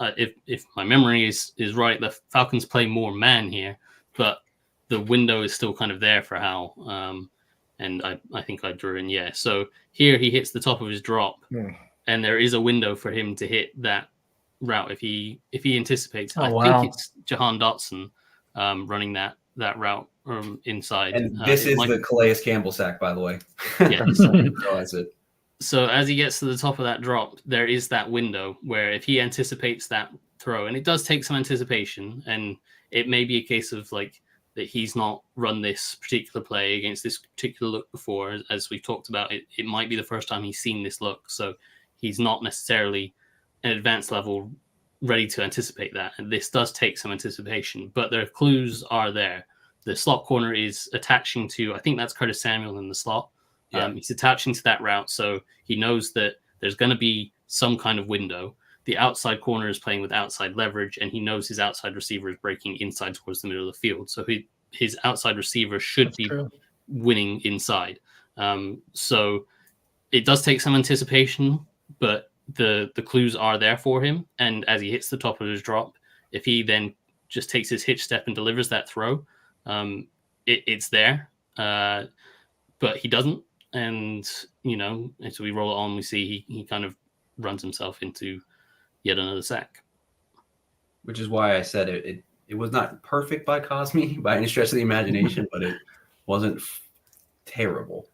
if my memory is right, the Falcons play more man here, but the window is still kind of there for Howell. And I think I drew in, yeah. So here he hits the top of his drop, and there is a window for him to hit that route if he anticipates. I think it's Jahan Dotson running that route inside. And this is the Calais Campbell sack, by the way. Yeah. Realize it. So as he gets to the top of that drop, there is that window where if he anticipates that throw, and it does take some anticipation, and it may be a case of that he's not run this particular play against this particular look before, as we've talked about. It might be the first time he's seen this look. So he's not necessarily an advanced level ready to anticipate that. And this does take some anticipation, but the clues are there. The slot corner is attaching to, I think that's Curtis Samuel in the slot. Yeah. He's attaching to that route, so he knows that there's going to be some kind of window. The outside corner is playing with outside leverage, and he knows his outside receiver is breaking inside towards the middle of the field. So his outside receiver should That's be true. winning inside. So it does take some anticipation, but the clues are there for him. And as he hits the top of his drop, if he then just takes his hitch step and delivers that throw, it's there. But he doesn't. And, as we roll it on, we see he kind of runs himself into yet another sack. Which is why I said it was not perfect by Cosme by any stretch of the imagination, but it wasn't terrible.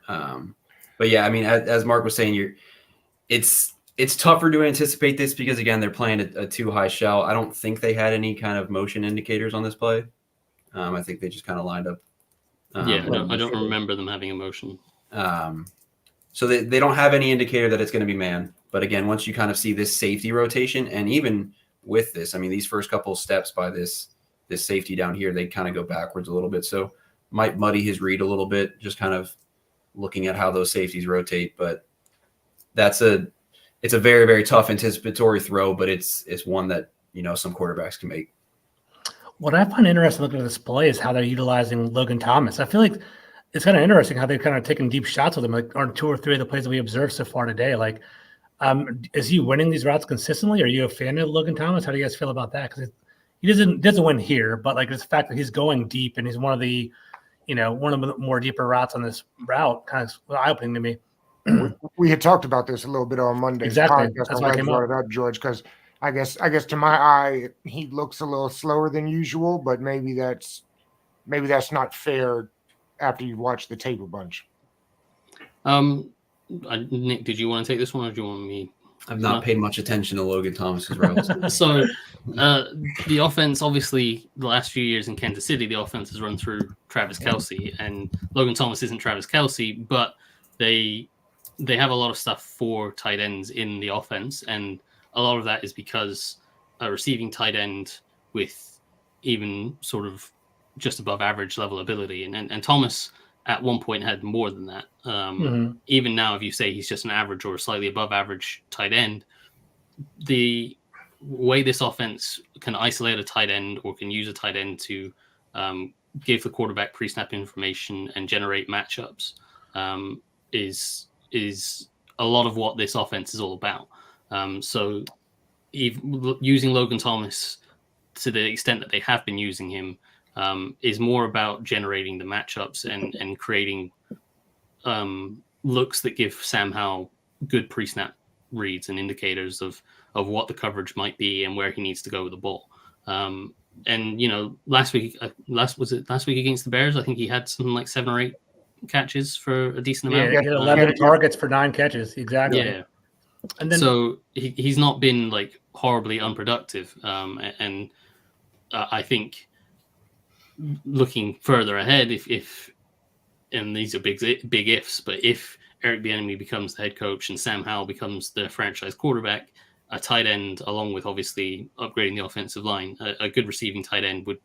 But yeah, I mean, as Mark was saying, it's tougher to anticipate this because, again, they're playing a too high shell. I don't think they had any kind of motion indicators on this play. I think they just kind of lined up. I don't remember them having a motion. So they don't have any indicator that it's going to be man. But again, once you kind of see this safety rotation, and even with this, I mean, these first couple of steps by this safety down here, they kind of go backwards a little bit. So might muddy his read a little bit, just kind of looking at how those safeties rotate. But it's a very, very tough anticipatory throw, but it's one that, some quarterbacks can make. What I find interesting looking at this play is how they're utilizing Logan Thomas. I feel like it's kind of interesting how they've kind of taken deep shots with him, like on 2 or 3 of the plays that we observed so far today. Like, is he winning these routes consistently? Are you a fan of Logan Thomas? How do you guys feel about that? Because he doesn't win here, but like it's the fact that he's going deep and he's one of the more deeper routes on this route kind of eye-opening to me. We had talked about this a little bit on Monday. Exactly. That's why I came brought it up, George, because I guess to my eye he looks a little slower than usual, but maybe that's not fair after you've watched the tape a bunch. Nick, did you want to take this one, or do you want me? I've not paid much attention to Logan Thomas's routes. So the offense, obviously, the last few years in Kansas City, the offense has run through Travis Kelce, and Logan Thomas isn't Travis Kelce, but they have a lot of stuff for tight ends in the offense, and a lot of that is because a receiving tight end with even sort of just above average level ability, and Thomas at one point had more than that. Even now, if you say he's just an average or slightly above average tight end, the way this offense can isolate a tight end or can use a tight end to give the quarterback pre-snap information and generate matchups is a lot of what this offense is all about. So using Logan Thomas to the extent that they have been using him is more about generating the matchups and creating looks that give Sam Howell good pre-snap reads and indicators of what the coverage might be and where he needs to go with the ball. And last week against the Bears, I think he had something like 7 or 8 catches for a decent amount. Yeah, he had 11 targets for 9 catches. Exactly. Yeah. And then so he's not been like horribly unproductive. And I think looking further ahead, if and these are big ifs, but if Eric Bieniemy becomes the head coach and Sam Howell becomes the franchise quarterback, a tight end, along with obviously upgrading the offensive line, a good receiving tight end would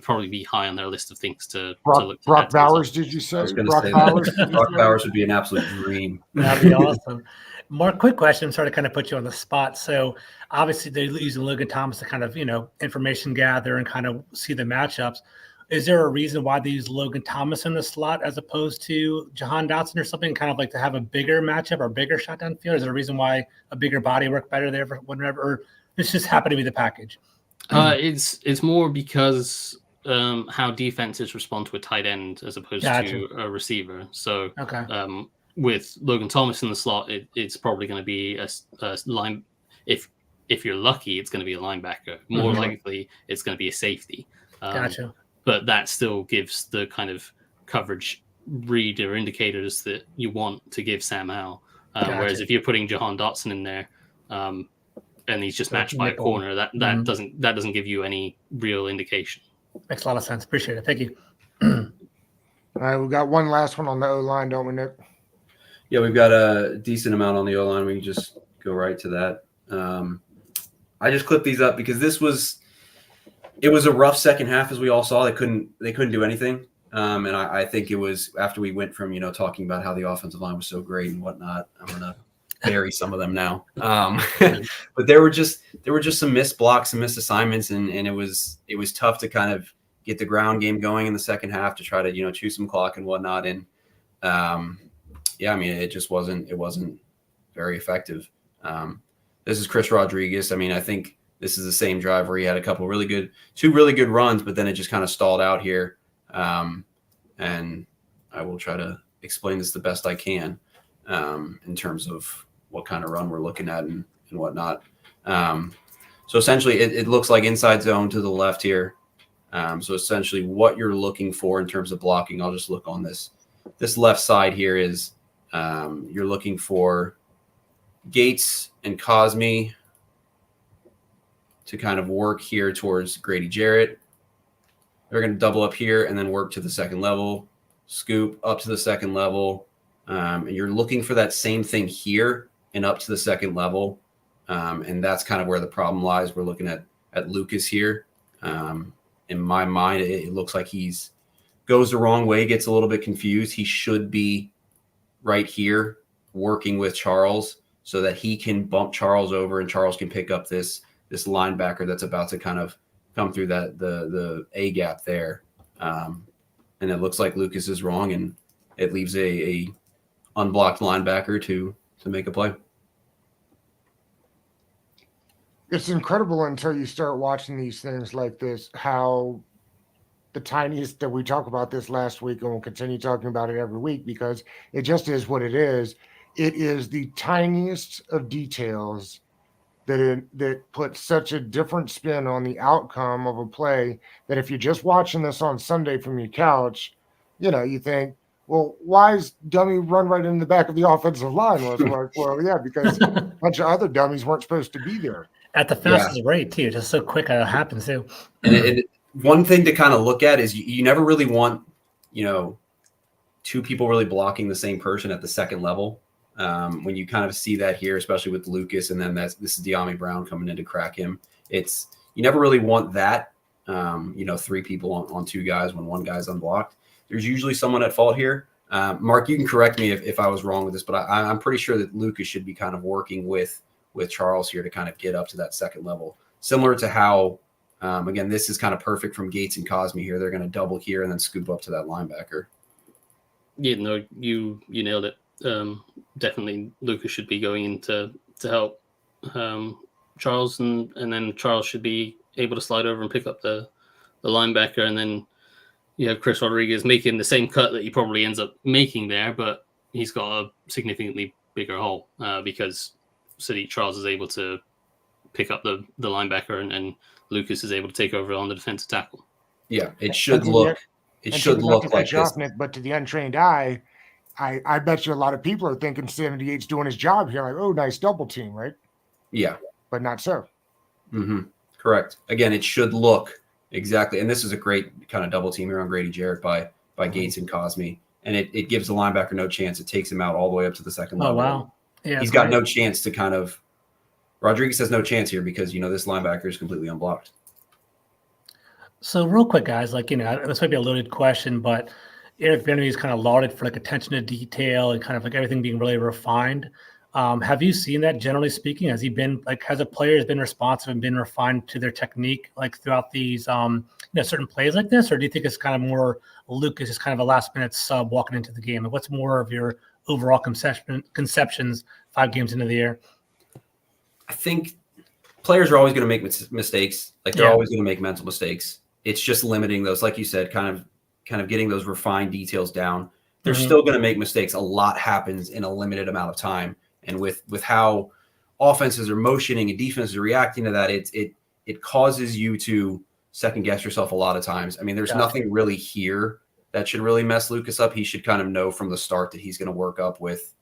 probably be high on their list of things to look. Brock Bowers, did you say? I was going Brock to say Bowers? Brock Bowers would be an absolute dream. that'd be awesome. Mark, quick question, sort of kind of put you on the spot. So obviously they're using Logan Thomas to kind of, information gather and kind of see the matchups. Is there a reason why they use Logan Thomas in the slot as opposed to Jahan Dotson or something, kind of like to have a bigger matchup or bigger shot downfield? Is there a reason why a bigger body worked better there for whatever, or this just happened to be the package? It's more because how defenses respond to a tight end as opposed to a receiver. So Okay. With Logan Thomas in the slot, it's probably going to be a line. If you're lucky, it's going to be a linebacker. More likely, it's going to be a safety. Gotcha. But that still gives the kind of coverage read or indicators that you want to give Sam Howell. Whereas if you're putting Jahan Dotson in there, and he's just matched by a corner, that doesn't give you any real indication. Makes a lot of sense. Appreciate it. Thank you. All right, we got one last one on the O-line, don't we, Nick? Yeah, we've got a decent amount on the O-line. We can just go right to that. I just clipped these up because it was a rough second half, as we all saw. They couldn't do anything. And I think it was after we went from, talking about how the offensive line was so great and whatnot. I'm going to bury some of them now. But there were just some missed blocks, some missed assignments. And it was tough to kind of get the ground game going in the second half to try to, chew some clock and whatnot. And it just wasn't very effective. This is Chris Rodriguez. I think this is the same drive where he had two really good runs, but then it just kind of stalled out here. And I will try to explain this the best I can in terms of what kind of run we're looking at and whatnot. So essentially, it looks like inside zone to the left here. So essentially, what you're looking for in terms of blocking, I'll just look on this left side here is you're looking for Gates and Cosme to kind of work here towards Grady Jarrett. They're going to double up here and then work to the second level, scoop up to the second level. And you're looking for that same thing here and up to the second level. And that's kind of where the problem lies. We're looking at Lucas here. In my mind, it looks like goes the wrong way, gets a little bit confused. He should be right here working with Charles so that he can bump Charles over and Charles can pick up this linebacker that's about to kind of come through the A gap there. And it looks like Lucas is wrong, and it leaves a unblocked linebacker to make a play. It's incredible until you start watching these things like this, how the tiniest that we talk about this last week, and we'll continue talking about it every week because it just is what it is. It is the tiniest of details that puts such a different spin on the outcome of a play that if you're just watching this on Sunday from your couch, you think, well, why is dummy run right in the back of the offensive line? Well, yeah, because a bunch of other dummies weren't supposed to be there. At the fastest rate, too. Just so quick how it happens, too. And one thing to kind of look at is you never really want, two people really blocking the same person at the second level. When you kind of see that here, especially with Lucas, and then this is De'Ami Brown coming in to crack him. You never really want that, three people on two guys when one guy's unblocked. There's usually someone at fault here. Mark, you can correct me if I was wrong with this, but I'm pretty sure that Lucas should be kind of working with Charles here to kind of get up to that second level. Similar to how, again, this is kind of perfect from Gates and Cosme here. They're going to double here and then scoop up to that linebacker. Yeah, no, you nailed it. Definitely Lucas should be going in to help Charles, and then Charles should be able to slide over and pick up the linebacker, and then you have Chris Rodriguez making the same cut that he probably ends up making there, but he's got a significantly bigger hole because Sadiq Charles is able to pick up the linebacker, and Lucas is able to take over on the defensive tackle. Yeah, it should look like this. Nick, but to the untrained eye, I bet you a lot of people are thinking 78's doing his job here. Like, oh, nice double team, right? Yeah. But not so. Mm-hmm. Correct. Again, it should look exactly. And this is a great kind of double team here on Grady Jarrett by Gates and Cosme. And it gives the linebacker no chance. It takes him out all the way up to the second level. Oh, wow. Yeah, he's got no chance to kind of – Rodriguez has no chance here because, this linebacker is completely unblocked. So real quick, guys, this might be a loaded question, but – Eric Bieniemy is kind of lauded for attention to detail and kind of everything being really refined. Have you seen that, generally speaking? Has he been has a player been responsive and been refined to their technique throughout these certain plays like this, or do you think it's kind of more Lucas is kind of a last minute sub walking into the game? And what's more of your overall conceptions 5 games into the year? I think players are always going to make mistakes. They're always going to make mental mistakes. It's just limiting those, like you said, kind of getting those refined details down. They're still going to make mistakes. A lot happens in a limited amount of time. And with how offenses are motioning and defenses are reacting to that, it causes you to second guess yourself a lot of times. There's nothing really here that should really mess Lucas up. He should kind of know from the start that he's going to work up with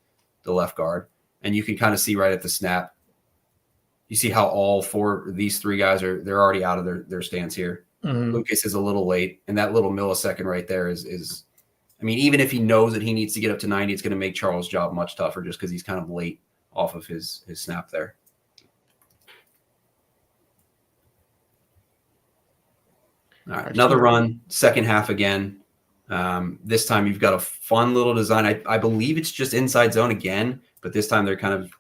the left guard. And you can kind of see right at the snap. You see how all these three guys they're already out of their stance here. Mm-hmm. Lucas is a little late, and that little millisecond right there is I mean, even if he knows that he needs to get up to 90, it's going to make Charles' job much tougher just because he's kind of late off of his snap there. All right, another run, second half again. This time you've got a fun little design. I believe it's just inside zone again, but this time they're kind of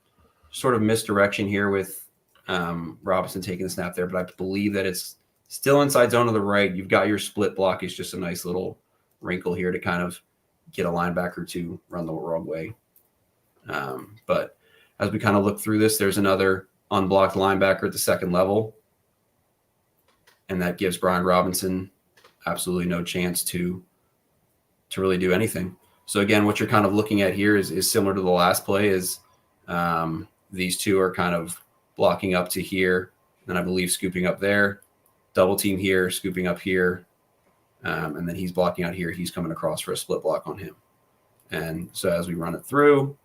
sort of misdirection here with Robinson taking the snap there, but I believe that it's still inside zone to the right. You've got your split block. It's just a nice little wrinkle here to kind of get a linebacker to run the wrong way. But as we kind of look through this, there's another unblocked linebacker at the second level, and that gives Brian Robinson absolutely no chance to really do anything. So again, what you're kind of looking at here is similar to the last play. Is these two are kind of blocking up to here, and I believe scooping up there, double team here, scooping up here, and then he's blocking out here. He's coming across for a split block on him. And so as we run it through,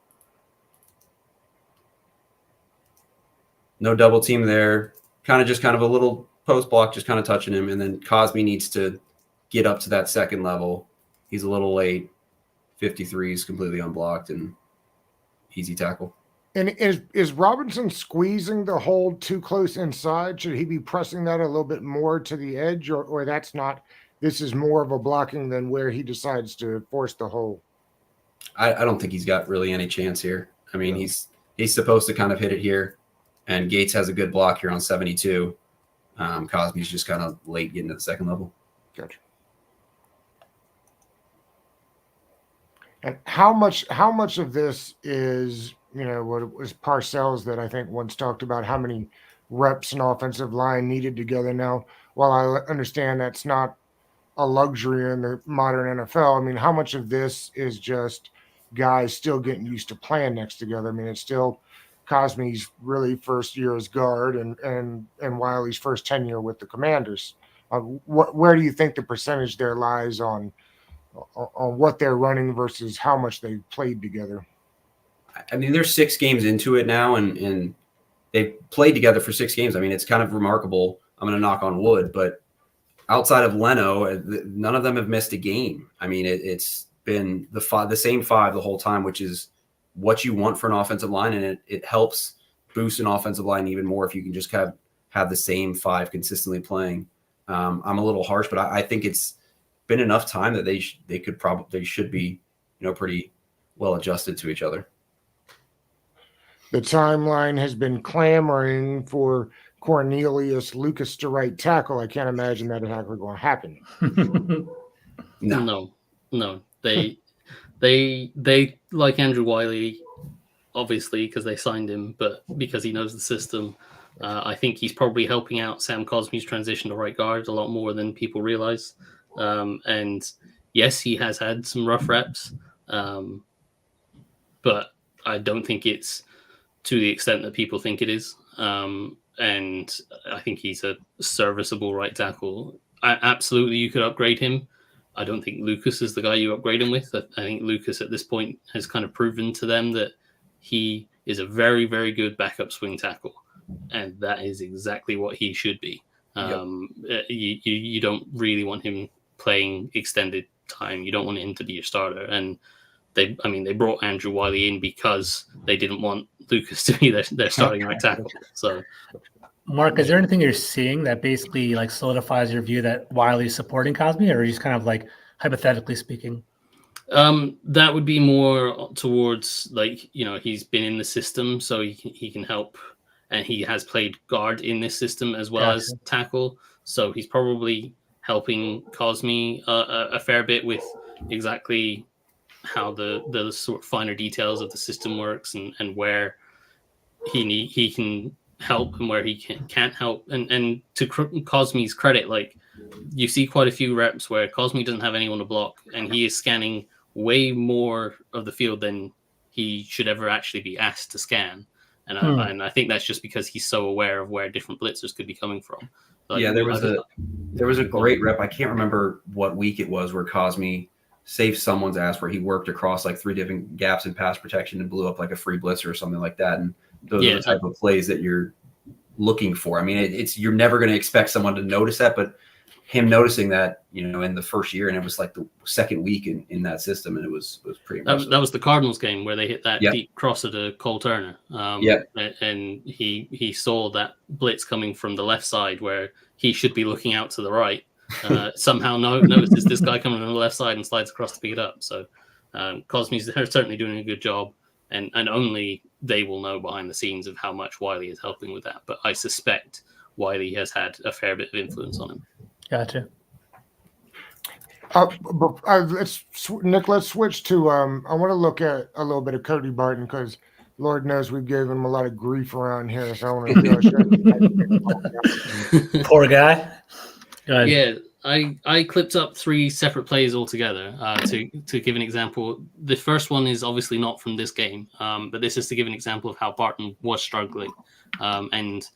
no double team there, kind of a little post block, just kind of touching him. And then Cosmi needs to get up to that second level. He's a little late. 53 is completely unblocked and easy tackle. And is Robinson squeezing the hold too close inside? Should he be pressing that a little bit more to the edge, or that's not? This is more of a blocking than where he decides to force the hold. I don't think he's got really any chance here. I mean, he's supposed to kind of hit it here, and Gates has a good block here on 72. Cosmi's just kind of late getting to the second level. Gotcha. And how much of this is, what it was Parcells that I think once talked about how many reps an offensive line needed together. Now, while I understand that's not a luxury in the modern NFL, I mean, how much of this is just guys still getting used to playing next together? I mean, it's still Cosmi's really first year as guard and Wiley's first tenure with the Commanders. Where do you think the percentage there lies on what they're running versus how much they played together? I mean, they're 6 games into it now, and they've played together for 6 games. I mean, it's kind of remarkable. I'm going to knock on wood, but outside of Leno, none of them have missed a game. I mean, it's been the same 5 the whole time, which is what you want for an offensive line, and it helps boost an offensive line even more if you can just kind of have the same 5 consistently playing. I'm a little harsh, but I think it's been enough time that they should be pretty well adjusted to each other. The timeline has been clamoring for Cornelius Lucas to right tackle. I can't imagine that is actually going to happen. No. They like Andrew Wiley, obviously, because they signed him, but because he knows the system. I think he's probably helping out Sam Cosmi's transition to right guard a lot more than people realize. And yes, he has had some rough reps, but I don't think it's to the extent that people think it is. And I think he's a serviceable right tackle. Absolutely, you could upgrade him. I don't think Lucas is the guy you upgrade him with. I think Lucas at this point has kind of proven to them that he is a very, very good backup swing tackle. And that is exactly what he should be. You don't really want him playing extended time. You don't want him to be your starter. And they brought Andrew Wiley in because they didn't want Lucas to be their starting right tackle. So, Mark, is there anything you're seeing that basically like solidifies your view that Wiley's supporting Cosmi, or just kind of like hypothetically speaking? That would be more towards he's been in the system, so he can help, and he has played guard in this system as well as tackle. So he's probably helping Cosmi a fair bit with exactly how the sort of finer details of the system works and where he can help and where he can't help. And to Cosmi's credit, you see quite a few reps where Cosmi doesn't have anyone to block, and he is scanning way more of the field than he should ever actually be asked to scan. And I think that's just because he's so aware of where different blitzers could be coming from. There was a great rep. I can't remember what week it was where Cosmi saved someone's ass, where he worked across 3 different gaps in pass protection and blew up like a free blitzer or something like that. And those are the type of plays that you're looking for. I mean, you're never going to expect someone to notice that, but him noticing that, in the first year, and it was like the second week in that system, and it was pretty impressive. That was the Cardinals game where they hit that Yep. deep crosser to Cole Turner. Yep. And he saw that blitz coming from the left side where he should be looking out to the right. Somehow notices this guy coming on the left side and slides across to pick it up. So Cosme's they're certainly doing a good job, and only they will know behind the scenes of how much Wiley is helping with that. But I suspect Wiley has had a fair bit of influence on him. Gotcha. Nick, let's switch to. I want to look at a little bit of Cody Barton because Lord knows we've given him a lot of grief around here. So I want to do a show. Poor guy. Go ahead. Yeah, I clipped up 3 separate plays altogether to give an example. The first one is obviously not from this game, but this is to give an example of how Barton was struggling, and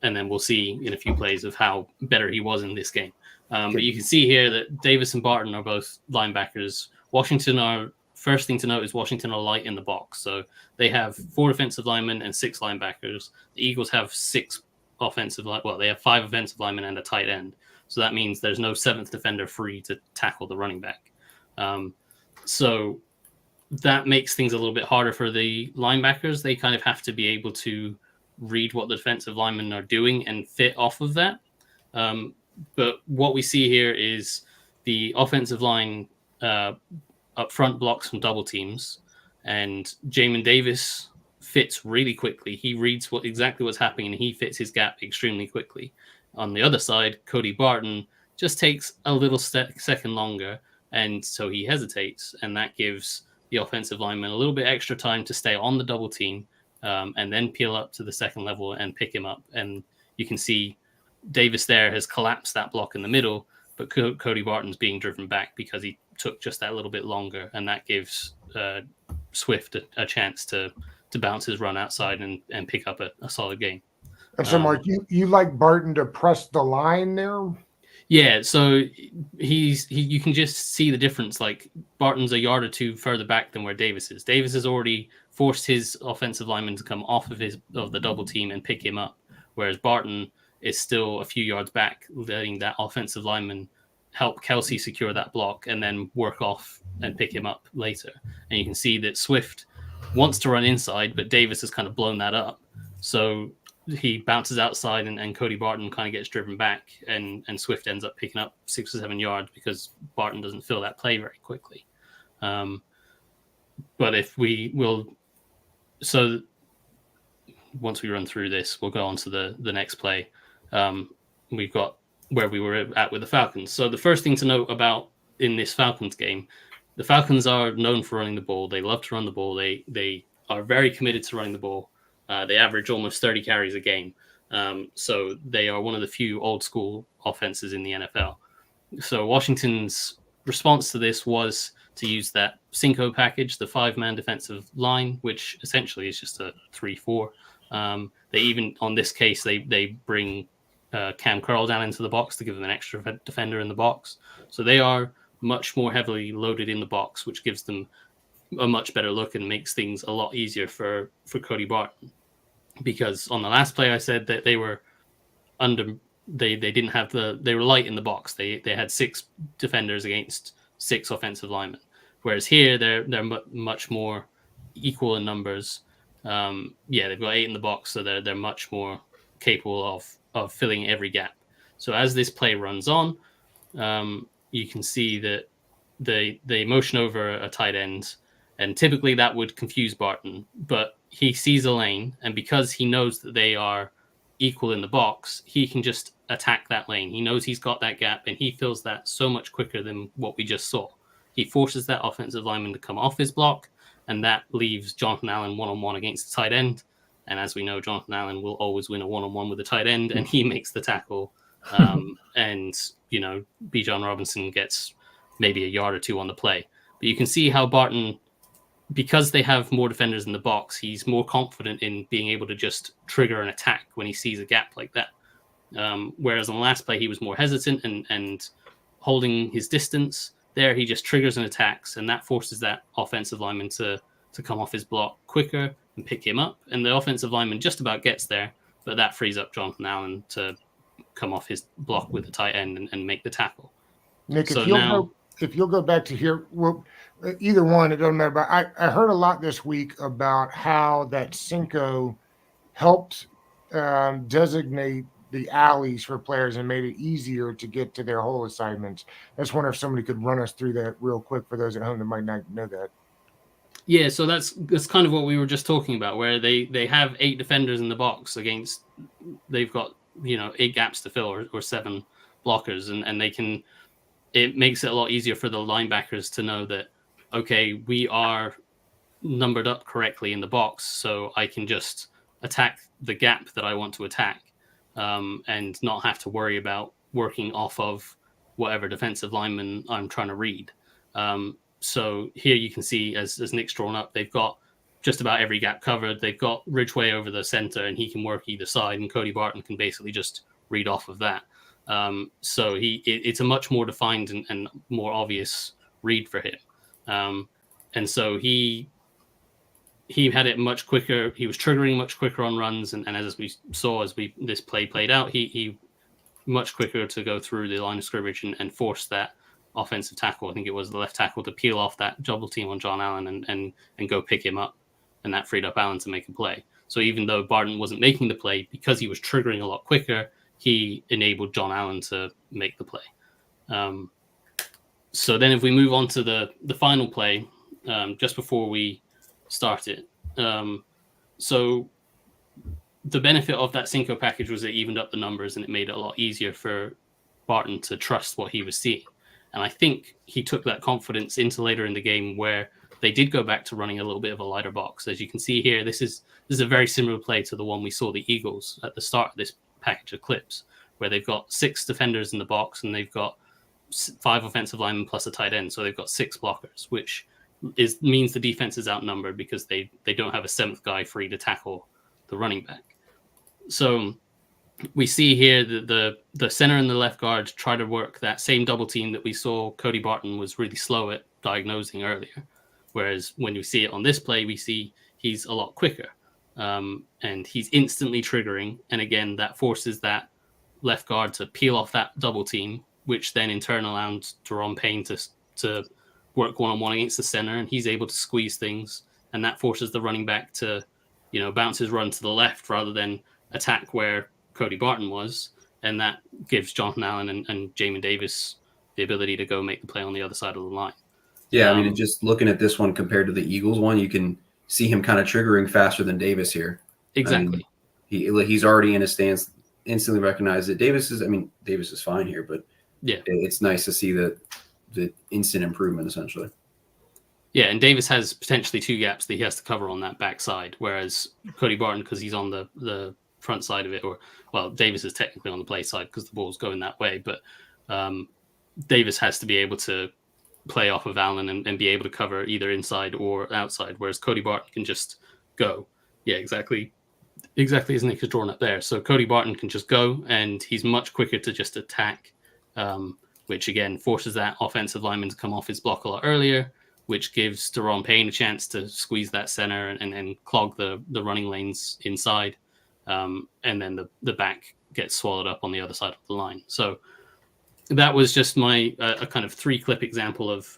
then we'll see in a few plays of how better he was in this game. But you can see here that Davis and Barton are both linebackers. First thing to note is Washington are light in the box. So they have 4 defensive linemen and 6 linebackers. The Eagles have 6 offensive line. Well, they have 5 offensive linemen and a tight end. So that means there's no 7th defender free to tackle the running back. So that makes things a little bit harder for the linebackers. They kind of have to be able to read what the defensive linemen are doing and fit off of that. But what we see here is the offensive line up front blocks from double teams, and Jamin Davis fits really quickly. He reads exactly what's happening, and he fits his gap extremely quickly. On the other side, Cody Barton just takes a little second longer, and so he hesitates, and that gives the offensive lineman a little bit extra time to stay on the double team, and then peel up to the second level and pick him up. And you can see Davis there has collapsed that block in the middle, but Cody Barton's being driven back because he took just that little bit longer, and that gives Swift a chance to bounce his run outside and pick up a solid gain. And so, Mark, you like Barton to press the line there? Yeah, so you can just see the difference. Like Barton's a yard or 2 further back than where Davis is. Davis has already forced his offensive lineman to come off of the double team and pick him up, whereas Barton is still a few yards back, letting that offensive lineman help Kelsey secure that block and then work off and pick him up later. And you can see that Swift wants to run inside, but Davis has kind of blown that up. So he bounces outside and Cody Barton kind of gets driven back, and Swift ends up picking up 6 or 7 yards because Barton doesn't fill that play very quickly. But if we will, so once we run through this, we'll go on to the next play. We've got where we were at with the Falcons. So the first thing to note about in this Falcons game, the Falcons are known for running the ball. They love to run the ball. They are very committed to running the ball. They average almost 30 carries a game. So they are one of the few old school offenses in the NFL. So Washington's response to this was to use that Cinco package, the 5-man defensive line, which essentially is just a 3-4. They even, on this case, they bring Cam Curl down into the box to give them an extra defender in the box. So they are much more heavily loaded in the box, which gives them a much better look and makes things a lot easier for Cody Barton. Because on the last play, I said that they were they didn't have they were light in the box. They had 6 defenders against 6 offensive linemen. Whereas here, they're much more equal in numbers. They've got 8 in the box, so they're much more capable of filling every gap. So as this play runs on, you can see that they motion over a tight end, and typically that would confuse Barton, but he sees a lane, and because he knows that they are equal in the box, he can just attack that lane. He knows he's got that gap, and he fills that so much quicker than what we just saw. He forces that offensive lineman to come off his block, and that leaves Jonathan Allen one-on-one against the tight end. And as we know, Jonathan Allen will always win a one-on-one with the tight end, and he makes the tackle. And, Bijan Robinson gets maybe a yard or 2 on the play. But you can see how Barton, because they have more defenders in the box, he's more confident in being able to just trigger an attack when he sees a gap like that. Whereas on the last play, he was more hesitant and holding his distance. There, he just triggers and attacks, and that forces that offensive lineman to come off his block quicker and pick him up. And the offensive lineman just about gets there, but that frees up Jonathan Allen to come off his block with the tight end and make the tackle. Nick, So if you'll go back to here, well, either one, it doesn't matter. But I heard a lot this week about how that Cinco helped designate the alleys for players and made it easier to get to their hole assignments. I just wonder if somebody could run us through that real quick for those at home that might not know that. Yeah, so that's kind of what we were just talking about, where they have 8 defenders in the box against, they've got 8 gaps to fill or 7 blockers, and they can. It makes it a lot easier for the linebackers to know that, okay, we are numbered up correctly in the box, so I can just attack the gap that I want to attack, and not have to worry about working off of whatever defensive lineman I'm trying to read. So here you can see, as Nick's drawn up, they've got just about every gap covered. They've got Ridgway over the center, and he can work either side, and Cody Barton can basically just read off of that. So it's a much more defined and more obvious read for him. And so he had it much quicker. He was triggering much quicker on runs, and as we saw this play played out, he much quicker to go through the line of scrimmage and force that offensive tackle. I think it was the left tackle to peel off that double team on John Allen and go pick him up, and that freed up Allen to make a play. So even though Barton wasn't making the play, because he was triggering a lot quicker, he enabled John Allen to make the play. So then if we move on to the final play, just before we start it. So the benefit of that Cinco package was it evened up the numbers, and it made it a lot easier for Barton to trust what he was seeing. And I think he took that confidence into later in the game, where they did go back to running a little bit of a lighter box. As you can see here, this is a very similar play to the one we saw the Eagles at the start of this package of clips, where they've got 6 defenders in the box and they've got 5 offensive linemen plus a tight end. So they've got 6 blockers, which means the defense is outnumbered because they don't have a 7th guy free to tackle the running back. So we see here that the center and the left guard try to work that same double team that we saw Cody Barton was really slow at diagnosing earlier. Whereas when you see it on this play, we see he's a lot quicker, and he's instantly triggering. And again, that forces that left guard to peel off that double team, which then in turn allows Daron Payne to work one-on-one against the center, and he's able to squeeze things. And that forces the running back to, bounce his run to the left rather than attack where Cody Barton was, and that gives Jonathan Allen and Jamin Davis the ability to go make the play on the other side of the line. Yeah, I mean, just looking at this one compared to the Eagles one, you can see him kind of triggering faster than Davis here. Exactly. He's already in his stance, instantly recognized it. Davis is fine here, but yeah, it's nice to see the instant improvement essentially. Yeah, and Davis has potentially 2 gaps that he has to cover on that backside, whereas Cody Barton, because he's on the front side of it, Davis is technically on the play side because the ball's going that way, but Davis has to be able to play off of Allen and be able to cover either inside or outside, whereas Cody Barton can just go. Yeah, exactly as Nick has drawn up there. So Cody Barton can just go, and he's much quicker to just attack, which again forces that offensive lineman to come off his block a lot earlier, which gives Daron Payne a chance to squeeze that center and clog the running lanes inside. And then the back gets swallowed up on the other side of the line. So that was just my a kind of 3-clip example of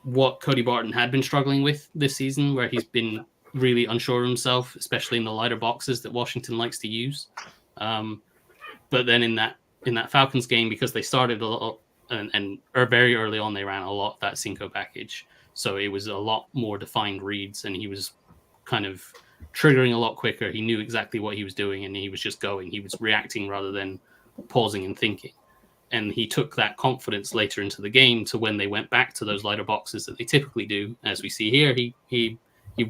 what Cody Barton had been struggling with this season, where he's been really unsure of himself, especially in the lighter boxes that Washington likes to use. But then in that Falcons game, because they started a lot and very early on, they ran a lot of that Cinco package. So it was a lot more defined reads, and he was kind of triggering a lot quicker. He knew exactly what he was doing, and he was just going. He was reacting rather than pausing and thinking. And he took that confidence later into the game to when they went back to those lighter boxes that they typically do. As we see here, he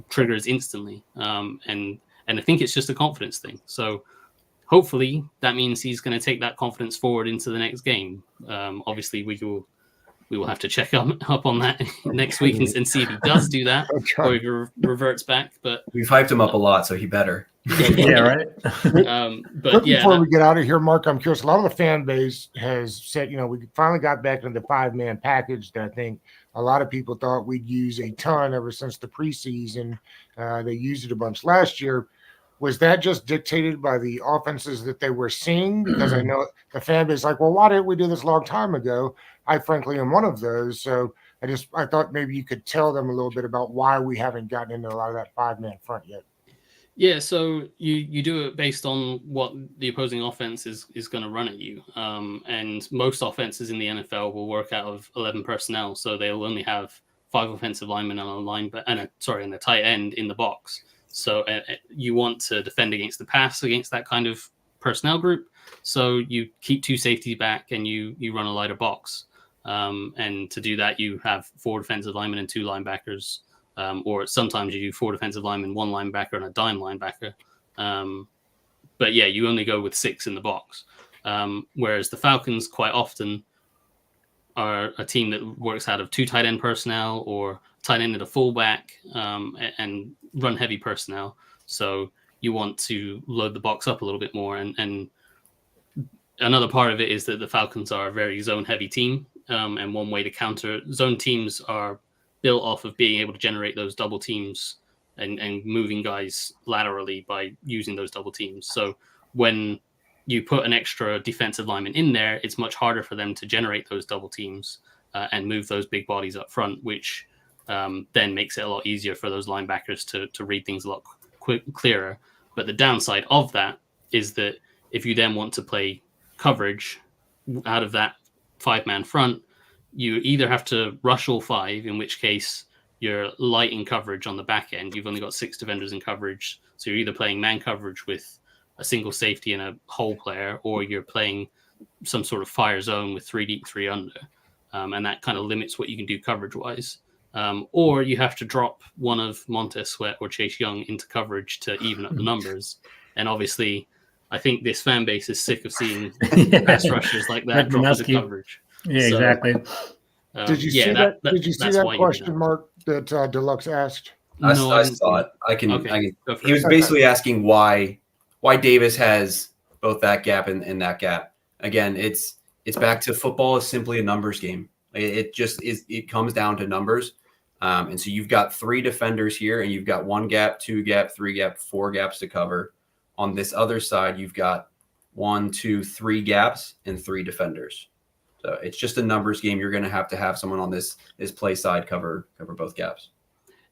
triggers instantly. And I think it's just a confidence thing. So hopefully that means he's going to take that confidence forward into the next game. Obviously, we will have to check up on that next week and see if he does do that or if he reverts back. But we've hyped him up a lot, so he better. Yeah, right. But before we get out of here, Mark, I'm curious. A lot of the fan base has said, we finally got back into the 5-man package that I think a lot of people thought we'd use a ton ever since the preseason. They used it a bunch last year. Was that just dictated by the offenses that they were seeing? Because I know the fan base is like, well, why didn't we do this a long time ago? I frankly am one of those. So I thought maybe you could tell them a little bit about why we haven't gotten into a lot of that 5-man front yet. Yeah, so you do it based on what the opposing offense is going to run at you. And most offenses in the NFL will work out of 11 personnel, so they'll only have 5 offensive linemen and a tight end in the box. So you want to defend against the pass against that kind of personnel group. So you keep 2 safeties back and you run a lighter box. And to do that, you have 4 defensive linemen and 2 linebackers. Or sometimes you do 4 defensive linemen, 1 linebacker, and a dime linebacker. But yeah, you only go with 6 in the box. Whereas the Falcons quite often are a team that works out of 2 tight end personnel or tight end and a fullback and run heavy personnel. So you want to load the box up a little bit more. And another part of it is that the Falcons are a very zone heavy team. And one way to counter zone teams are built off of being able to generate those double teams and moving guys laterally by using those double teams. So when you put an extra defensive lineman in there, it's much harder for them to generate those double teams and move those big bodies up front, which then makes it a lot easier for those linebackers to read things a lot clearer. But the downside of that is that if you then want to play coverage out of that 5-man front, you either have to rush all 5, in which case you're light in coverage on the back end. You've only got 6 defenders in coverage. So you're either playing man coverage with a single safety and a hole player, or you're playing some sort of fire zone with 3 deep, 3 under. And that kind of limits what you can do coverage-wise. Or you have to drop one of Montez Sweat or Chase Young into coverage to even up the numbers. And obviously, I think this fan base is sick of seeing pass rushers like that drop into coverage. Yeah, exactly. Did you see that? Did you see that question, Mark, that Deluxe asked? I No, saw it. I can. Okay, He was basically asking why Davis has both that gap and that gap. Again, it's back to football is simply a numbers game. It just is. It comes down to numbers. And so you've got 3 defenders here, and you've got 1 gap, 2 gap, 3 gap, 4 gaps to cover. On this other side, you've got 1, 2, 3 gaps and 3 defenders. So it's just a numbers game. You're going to have someone on this play side cover both gaps.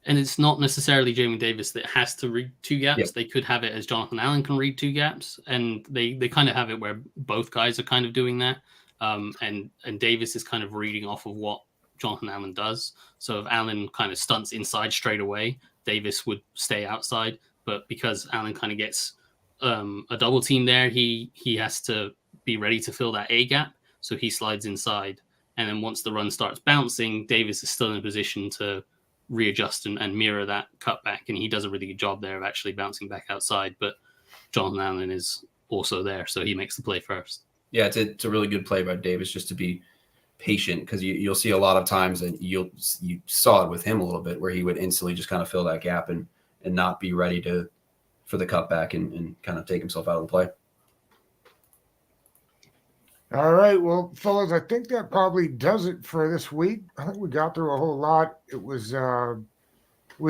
And it's not necessarily Jamin Davis that has to read 2 gaps. Yep. They could have it as Jonathan Allen can read 2 gaps, and they kind of have it where both guys are kind of doing that. And Davis is kind of reading off of what Jonathan Allen does. So if Allen kind of stunts inside straight away, Davis would stay outside. But because Allen kind of gets a double team there, he has to be ready to fill that A gap. So he slides inside. And then once the run starts bouncing, Davis is still in a position to readjust and mirror that cutback. And he does a really good job there of actually bouncing back outside. But Jonathan Allen is also there, so he makes the play first. Yeah, it's a really good play by Davis just to be patient, because you'll see a lot of times, and you saw it with him a little bit, where he would instantly just kind of fill that gap and not be ready for the cutback and kind of take himself out of the play. All right, well, fellas, I think that probably does it for this week. I think we got through a whole lot. It was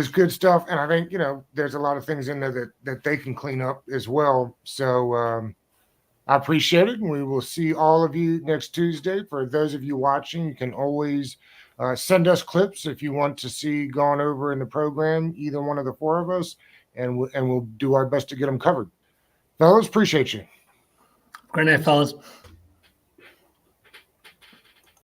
good stuff, and I think there's a lot of things in there that they can clean up as well. So I appreciate it, and we will see all of you next Tuesday. For those of you watching, you can always send us clips if you want to see gone over in the program, either one of the 4 of us, and we'll do our best to get them covered. Fellas, appreciate you. Great night, fellas.